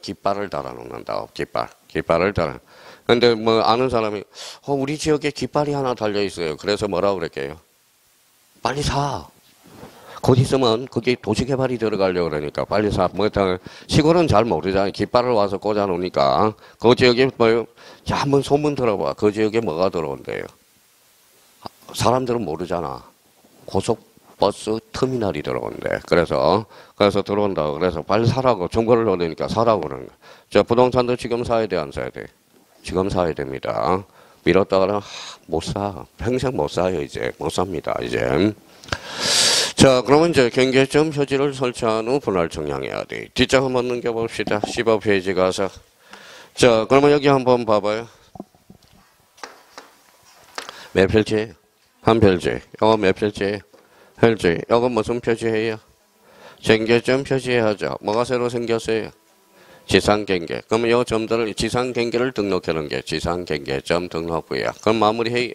깃발을 달아놓는다. 깃발을 달아. 근데 아는 사람이 우리 지역에 깃발이 하나 달려 있어요. 그래서 뭐라고 그럴게요? 빨리 사. 곧 있으면 그게 도시개발이 들어가려고 그러니까 빨리 사. 시골은 잘 모르잖아요. 깃발을 와서 꽂아놓으니까. 그 지역에 자, 한번 소문 들어봐. 그 지역에 뭐가 들어온대요? 사람들은 모르잖아. 고속버스 터미널이 들어온대. 그래서 들어온다고. 그래서 빨리 사라고. 정보를 얻으니까 사라고 그러는 거야. 자, 부동산도 지금 사야 돼, 안 사야 돼? 지금 사야 됩니다. 미뤘다가는 못 사. 평생 못 사요, 이제. 못 삽니다, 이제. 자, 그러면 이제 경계점 표지를 설치한 후 분할 정량해야 돼. 뒷장 한번 넘겨봅시다. 15페이지 가서. 자, 그러면 여기 한번 봐봐요. 몇 필지? 한 필지. 이거 몇 필지? 필지. 이거 무슨 표지예요? 경계점 표지해야죠. 뭐가 새로 생겼어요? 지상경계. 그러면 이 점들을 지상경계를 등록하는 게 지상경계점 등록부야. 그럼 마무리해요.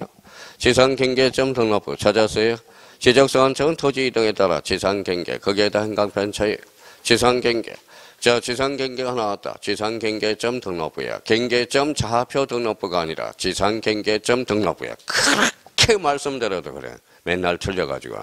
지상경계점 등록부 찾았어요? 지적서한청은 토지 이동에 따라 지상경계, 거기에다 행강편차에 지상경계. 자, 지상경계가 나왔다. 지상경계점 등록부야. 경계점 자표 등록부가 아니라 지상경계점 등록부야. 그렇게 말씀드려도 그래. 맨날 틀려가지고.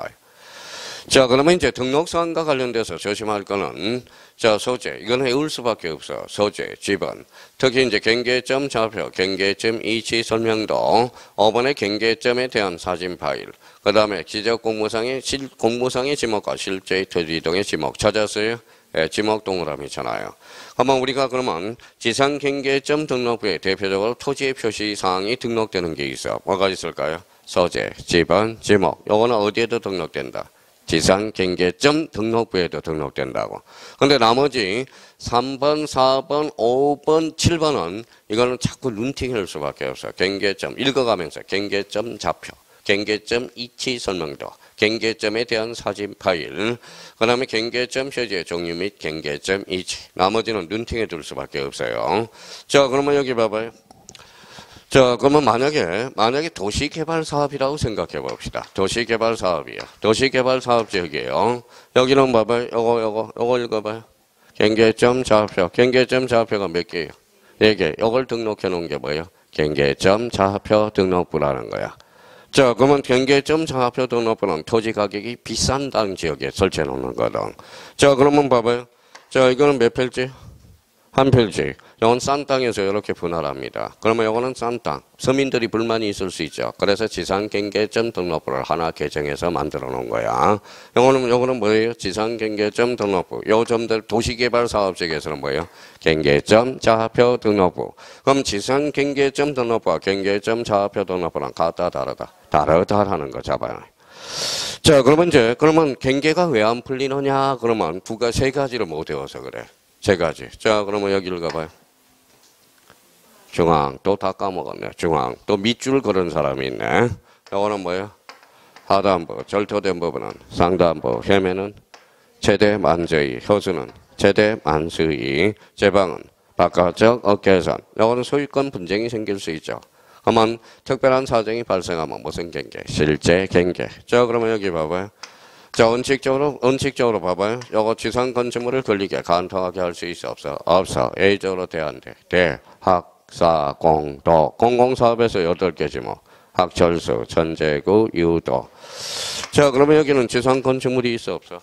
자, 그러면 이제 등록사항과 관련돼서 조심할 거는, 자, 소재. 이건 해올 수밖에 없어. 소재, 지번. 특히 이제 경계점 좌표, 경계점 위치 설명도, 5번의 경계점에 대한 사진 파일. 그 다음에 지적 공무상의 지목과 실제 토지 이동의 지목 찾았어요? 예, 지목 동그라미잖아요. 한번 우리가 그러면 지상 경계점 등록부에 대표적으로 토지의 표시 사항이 등록되는 게 있어. 뭐가 있을까요? 소재, 지번, 지목. 요거는 어디에도 등록된다. 지상 경계점 등록부에도 등록된다고. 근데 나머지 3번, 4번, 5번, 7번은 이거는 자꾸 눈팅할 수밖에 없어. 경계점 읽어가면서 경계점 좌표, 경계점 위치 설명도, 경계점에 대한 사진 파일, 그 다음에 경계점 표지의 종류 및 경계점 위치. 나머지는 눈팅해 줄 수밖에 없어요. 자, 그러면 여기 봐봐요. 자, 그러면 만약에 도시개발 사업이라고 생각해 봅시다. 도시개발 사업이요. 도시개발 사업 지역이에요. 여기는 봐봐요. 요거 읽어봐요. 경계점 좌표. 경계점 좌표가 몇 개예요? 4개. 요걸 등록해 놓은 게 뭐예요? 경계점 좌표 등록부라는 거야. 자, 그러면 경계점 좌표 등록부는 토지 가격이 비싼 땅 지역에 설치해 놓는 거든. 자, 그러면 봐봐요. 자, 이거는 몇 필지? 한 필지. 이건 싼 땅에서 이렇게 분할합니다. 그러면 이거는 싼 땅. 서민들이 불만이 있을 수 있죠. 그래서 지상 경계점 등록부를 하나 개정해서 만들어 놓은 거야. 요거는 뭐예요? 지상 경계점 등록부. 요 점들 도시개발 사업직에서는 뭐예요? 경계점 좌표 등록부. 그럼 지상 경계점 등록부와 경계점 좌표 등록부랑 같다 다르다? 다르다라는 거 잡아요. 자, 그러면 경계가 왜 안 풀리느냐? 그러면 세 가지를 못 외워서 그래. 세 가지. 자, 그러면 여기 읽어봐요. 중앙. 또 다 까먹었네. 중앙. 또 밑줄 그런 사람이 있네. 이거는 뭐예요? 하단부. 절토된 부분은 상단부. 헤매는 최대 만저히. 효수는 최대 만수히. 제방은 바깥쪽 어깨선. 이거는 소유권 분쟁이 생길 수 있죠. 그러면 특별한 사정이 발생하면 무슨 경계? 실제 경계. 자, 그러면 여기 봐봐요. 자, 원칙적으로 봐봐요. 요거 지상 건축물을 걸리게 간통하게 할 수 있어, 없어? 없어. A적으로 대안돼. 학사, 공도. 공공사업에서 8개지 뭐. 학철수, 천재구, 유도. 자, 그러면 여기는 지상 건축물이 있어, 없어?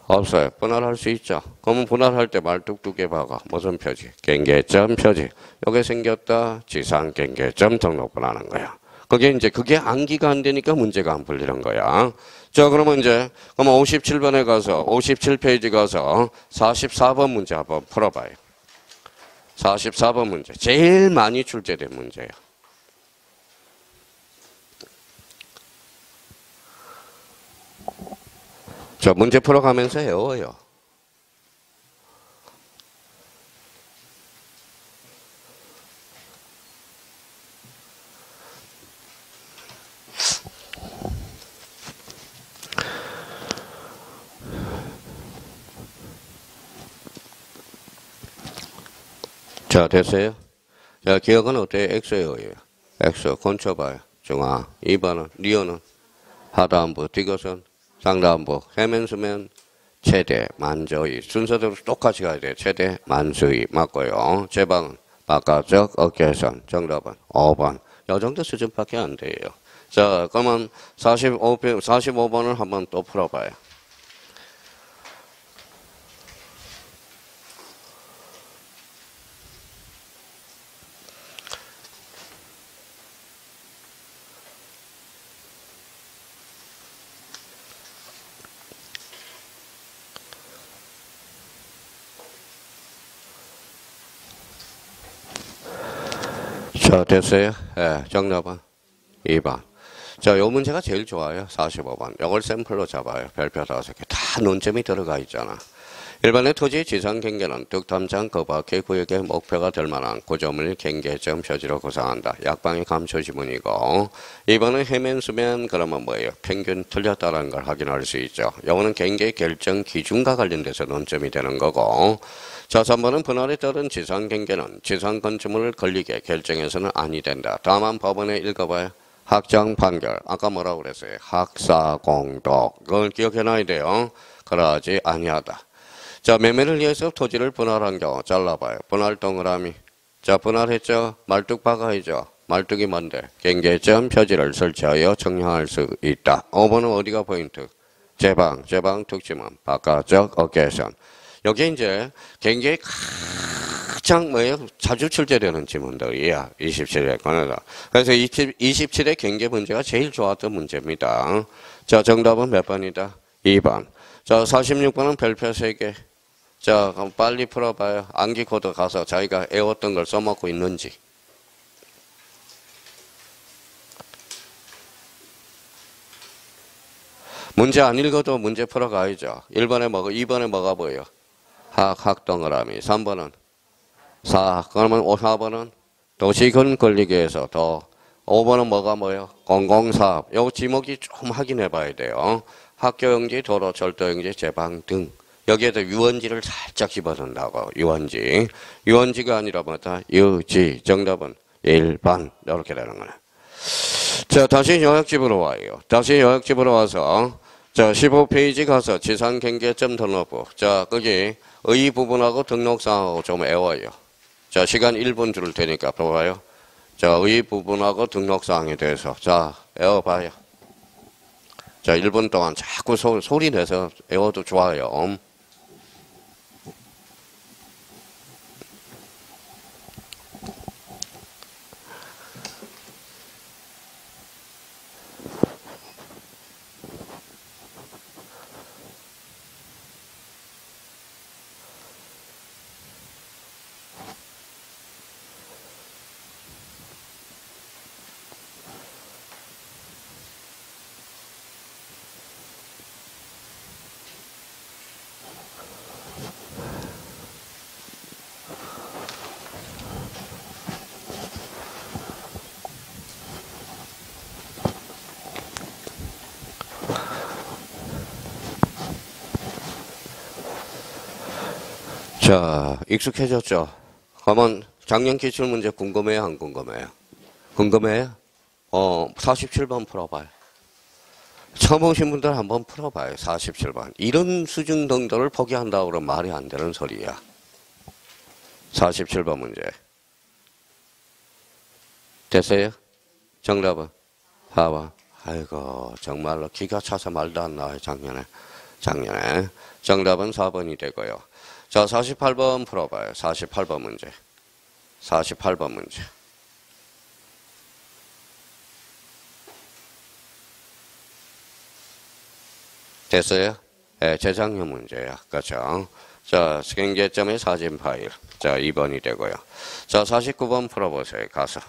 없어요. 분할할 수 있죠. 그러면 분할할 때 말뚝 2개 박아. 무슨 표지? 경계점 표지. 요게 생겼다. 지상 경계점 등록부라는 거야. 그게 암기가 안 되니까 문제가 안 풀리는 거야. 자, 그러면 57번에 가서, 57페이지 가서 44번 문제 한번 풀어봐요. 44번 문제. 제일 많이 출제된 문제예요. 자, 문제 풀어가면서 외워요. 자, 됐어요? 자, 기억은 어때요? X예요. X. 건쳐봐요. 중앙. 2번은, 리어는 하단부, 뒷것은 상단부, 해면수면 최대, 만저히. 순서대로 똑같이 가야 돼요. 최대, 만수히. 맞고요. 제방은 바깥쪽 어깨선. 정답은 5번. 이 정도 수준밖에 안 돼요. 자, 그러면 45번을 한번 또 풀어봐요. 자, 됐어요? 예, 정답은 2번. 자, 요 문제가 제일 좋아요. 45번. 요걸 샘플로 잡아요. 별표 5개. 다 논점이 들어가 있잖아. 일반의 토지 지상 경계는 득담장 그 밖의 구역의 목표가 될 만한 구조물 경계점 표지로 구성한다. 약방의 감초 지문이고, 2번은 해면수면 그러면 뭐예요? 평균 틀렸다는 걸 확인할 수 있죠. 요거는 경계 결정 기준과 관련돼서 논점이 되는 거고, 자, 3번은 분할에 따른 지상 경계는 지상 건축물을 걸리게 결정해서는 아니 된다. 다만 법원에 읽어봐요. 확정 판결. 아까 뭐라고 그랬어요? 학사공독. 그걸 기억해놔야 돼요. 그러하지 아니하다. 자, 매매를 위해서 토지를 분할한 경우 잘라봐요. 분할 동그라미. 자, 분할했죠? 말뚝 박아야죠. 말뚝이 뭔데? 경계점 표지를 설치하여 정량할 수 있다. 5번은 어디가 포인트? 제방 특징은 바깥쪽 어깨선. 여기 이제 굉장히 가장 뭐예요? 자주 출제되는 지문들이야. 27회 권에서. 그래서 27회 경계 문제가 제일 좋았던 문제입니다. 자, 정답은 몇 번이다? 2번. 자, 46번은 별표 3개. 자, 그럼 빨리 풀어봐요. 암기 코드 가서 자기가 외웠던 걸 써먹고 있는지. 문제 안 읽어도 문제 풀어가야죠. 2번에 뭐가 보여? 학동그라미. 3번은? 그러면 4번은? 도시군 권리계에서 더. 5번은 뭐가 뭐예요? 공공사업. 요 지목이 좀 확인해 봐야 돼요. 학교용지, 도로, 철도용지, 제방 등. 여기에도 유원지를 살짝 집어넣는다고. 유원지가 아니라 뭐다? 유지. 정답은 1번. 이렇게 되는 거네. 자, 다시 요약집으로 와요. 다시 요약집으로 와서 자, 15페이지 가서 지상경계점 등록부. 자, 거기 의 부분하고 등록사항하고 좀 외워요. 자, 시간 1분 줄 테니까 봐봐요. 자, 의 부분하고 등록사항에 대해서. 자, 외워봐요. 자, 1분 동안 자꾸 소리 내서 외워도 좋아요. 자, 익숙해졌죠? 그러면 작년 기출문제 궁금해요? 안 궁금해요? 궁금해요? 47번 풀어봐요. 처음 오신 분들 한번 풀어봐요. 47번. 이런 수준 정도를 포기한다고 그러면 말이 안 되는 소리야. 47번 문제. 됐어요? 정답은? 4번. 아이고, 정말로 기가 차서 말도 안 나와요, 작년에. 정답은 4번이 되고요. 자, 48번 풀어봐요. 48번 문제. 48번 문제. 됐어요? 네, 재작년 문제야. 그렇죠? 자, 경계점의 사진 파일. 자, 2번이 되고요. 자, 49번 풀어보세요. 가서.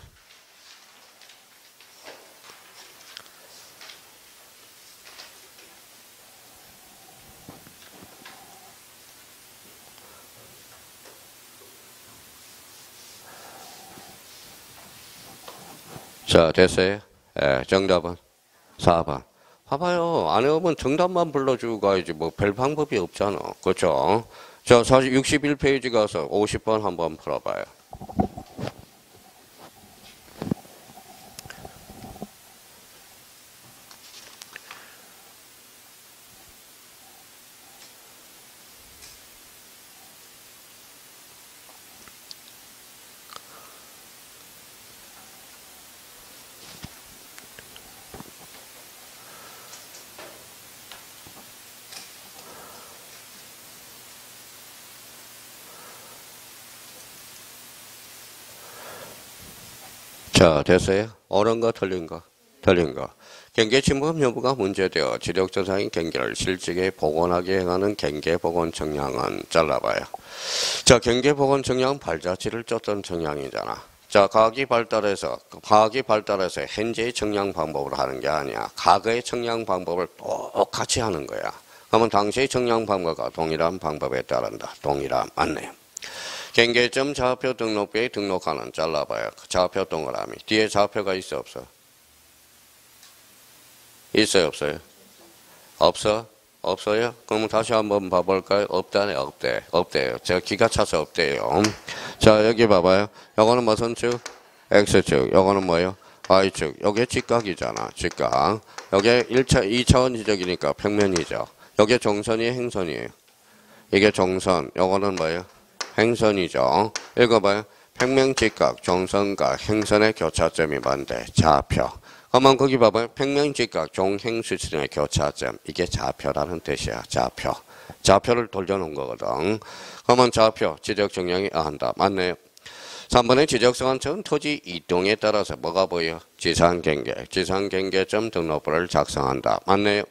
자, 됐어요? 네, 정답은 4번. 봐봐요. 안 해오면 정답만 불러주고 가야지. 뭐 별 방법이 없잖아. 그렇죠? 자, 61페이지 가서 50번 한번 풀어봐요. 자, 됐어요? 옳은 거, 틀린 거? 틀린 거. 경계침범 여부가 문제되어 지력조사인 경계를 실직에 복원하게 행하는 경계복원청량은 잘라봐요. 자, 경계복원청량은 발자취를 쫓던 청량이잖아. 자, 과학이 발달해서 현재의 청량 방법으로 하는 게 아니야. 과거의 청량 방법을 똑같이 하는 거야. 그러면 당시의 청량 방법과 동일한 방법에 따른다. 동일한, 맞네요. 경계점 좌표 등록부에 등록하는 잘라봐요. 좌표 동그라미. 뒤에 좌표가 있어 없어? 있어요 없어요? 없어? 없어요? 그럼 다시 한번 봐볼까요? 없다네 없대. 없대요. 제가 기가 차서 없대요. 자, 여기 봐봐요. 요거는 무슨 축? X축. 요거는 뭐예요? Y축. 요게 직각이잖아. 직각. 요게 2차원 지적이니까 평면이죠. 요게 정선이에요? 행선이에요? 이게 정선. 요거는 뭐예요? 행선이죠. 읽어봐요. 평면직각, 정선과 행선의 교차점이 뭔데? 좌표. 그러면 거기 봐봐요. 평면직각 종행수치등의 교차점. 이게 좌표라는 뜻이야. 좌표. 좌표를 돌려놓은 거거든. 그러면 좌표 지적 정량이 한다. 맞네요. 3번의 지적성한 천 토지 이동에 따라서 뭐가 보여? 지상경계. 지상경계점 등록부를 작성한다. 맞네요.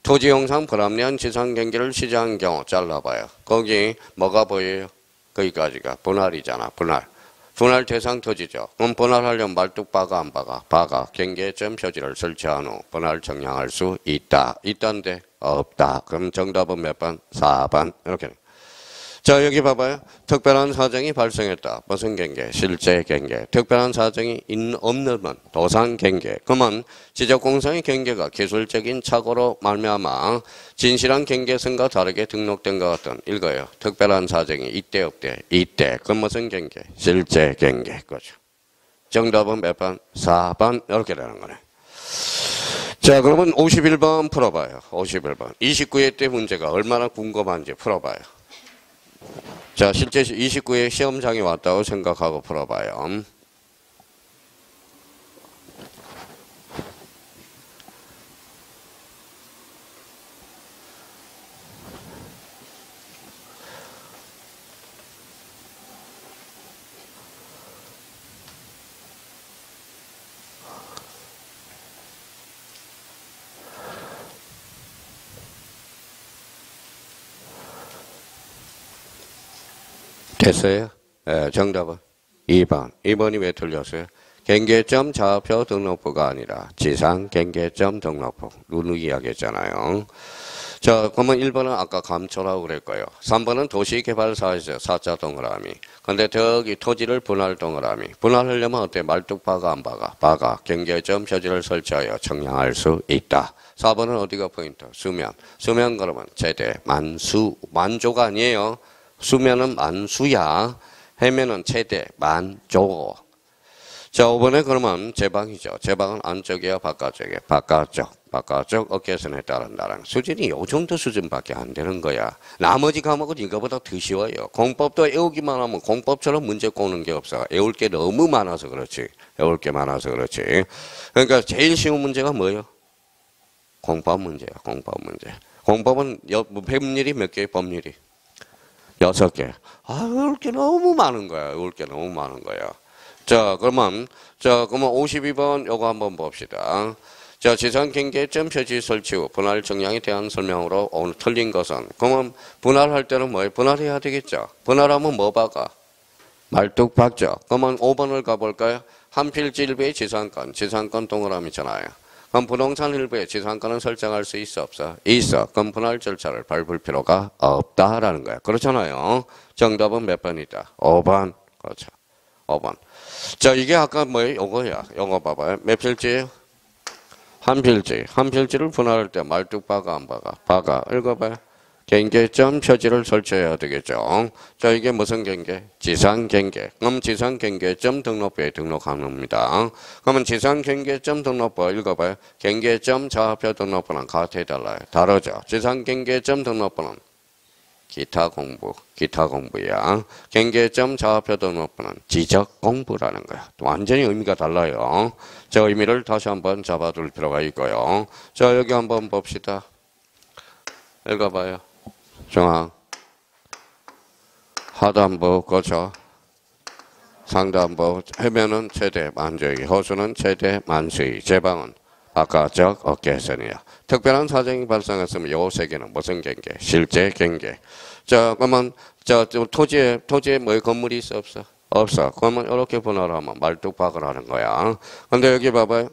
토지 용상 불합리한 지상경계를 시작한 경우 잘라봐요. 거기 뭐가 보여요? 거기까지가 분할이잖아. 분할. 분할 대상 토지죠. 그럼 분할하려면 말뚝박아 안 박아? 박아. 경계점 표지를 설치한 후 분할 정량할 수 있다. 있다인데 없다. 그럼 정답은 몇 번? 4번. 이렇게. 자, 여기 봐봐요. 특별한 사정이 발생했다. 무슨 경계? 실제 경계. 특별한 사정이 없는 도상 경계. 그러면 지적공사의 경계가 기술적인 착오로 말미암아 진실한 경계선과 다르게 등록된 것 같은 읽어요. 특별한 사정이 있대 없대? 있대. 그건 무슨 경계? 실제 경계. 그죠. 정답은 몇 번? 4번. 이렇게 되는 거네. 자, 그러면 51번 풀어봐요. 51번. 29회 때 문제가 얼마나 궁금한지 풀어봐요. 자, 실제 29회 시험장에 왔다고 생각하고 풀어봐요. 됐어요? 네, 정답은 2번. 2번이 왜 틀렸어요? 경계점 좌표 등록부가 아니라 지상 경계점 등록부. 누누이 이야기했잖아요. 자, 그러면 1번은 아까 감초라고 그랬고요. 3번은 도시개발사에서 4자 동그라미. 근데 저기 토지를 분할 동그라미. 분할하려면 어때? 말뚝박아 안 박아? 박아. 경계점 표지를 설치하여 정량할 수 있다. 4번은 어디가 포인트? 수면. 수면 그러면 최대 만수. 만조가 아니에요. 수면은 만수야. 해면은 최대 만조. 자, 5번에 그러면 제방이죠. 제방은 안쪽이야 바깥쪽이야? 바깥쪽. 바깥쪽 어깨선에 따른다는 수준이 요 정도 수준밖에 안 되는 거야. 나머지 과목은 이거보다 더 쉬워요. 공법도 외우기만 하면 공법처럼 문제 꼬는 게 없어. 외울 게 너무 많아서 그렇지. 외울 게 많아서 그렇지. 그러니까 제일 쉬운 문제가 뭐예요? 공법 문제야. 공법 문제. 공법은 법률이 몇 개의 법률이? 6개. 아, 외울 게 너무 많은 거야. 외울 게 너무 많은 거야. 자, 그러면 52번 요거 한번 봅시다. 자, 지상경계점 표지 설치 후 분할 정량에 대한 설명으로 오늘 틀린 것은 그러면 분할할 때는 뭐예요? 분할해야 되겠죠. 분할하면 뭐 박아? 말뚝 박죠. 그러면 5번을 가볼까요? 한필지 일부의 지상권, 지상권 동그라미잖아요. 그럼 부동산 일부의 지상권은 설정할 수 있어 없어? 있어. 그럼 분할 절차를 밟을 필요가 없다라는 거야. 그렇잖아요. 정답은 몇 번이다? 5번. 그렇죠. 5번. 자, 이게 아까 뭐예요? 요거야. 요거 봐봐요. 몇 필지예요? 한 필지. 한 필지를 분할할 때 말뚝 박아 안 박아? 박아. 읽어봐요. 경계점 표지를 설치해야 되겠죠. 자, 이게 무슨 경계? 지상경계. 그럼 지상경계점 등록부에 등록하는 겁니다. 그러면 지상경계점 등록부 읽어봐요. 경계점 좌표 등록부는 같아 달라요? 다르죠. 지상경계점 등록부는 기타 공부야. 경계점 좌표 등록부는 지적 공부라는 거야. 완전히 의미가 달라요. 저 의미를 다시 한번 잡아둘 필요가 있고요. 자, 여기 한번 봅시다. 읽어봐요. 중앙, 하단부, 그렇죠. 상단부, 해면은 최대 만조이, 호수는 최대 만수이, 제방은 바깥쪽 어깨선이야. 특별한 사정이 발생했으면 요 세 개는 무슨 경계? 실제 경계. 자, 그러면 토지에 뭐 건물이 있어 없어? 없어. 그러면 이렇게 분할하면 말뚝박을 하는 거야. 근데 여기 봐봐요.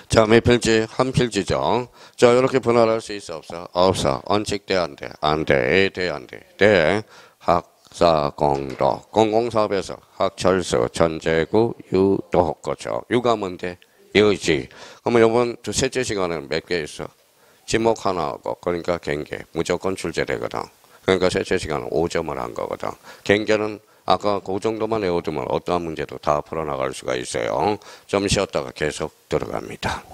자, 몇 필지? 한 필지죠. 자, 이렇게 분할할 수 있어 없어? 없어. 원칙 돼 안 돼? 안 돼. 돼 안 돼? 돼. 학사공도. 공공사업에서 학철수, 천재구, 유도. 그렇죠. 유가 뭔데? 유지. 그러면 요번 셋째 시간에는 몇 개 있어? 지목 하나 하고, 그러니까 경계. 무조건 출제되거든. 그러니까 셋째 시간은 5점을 한 거거든. 경계는 아까 그 정도만 외워두면 어떠한 문제도 다 풀어나갈 수가 있어요. 좀 쉬었다가 계속 들어갑니다.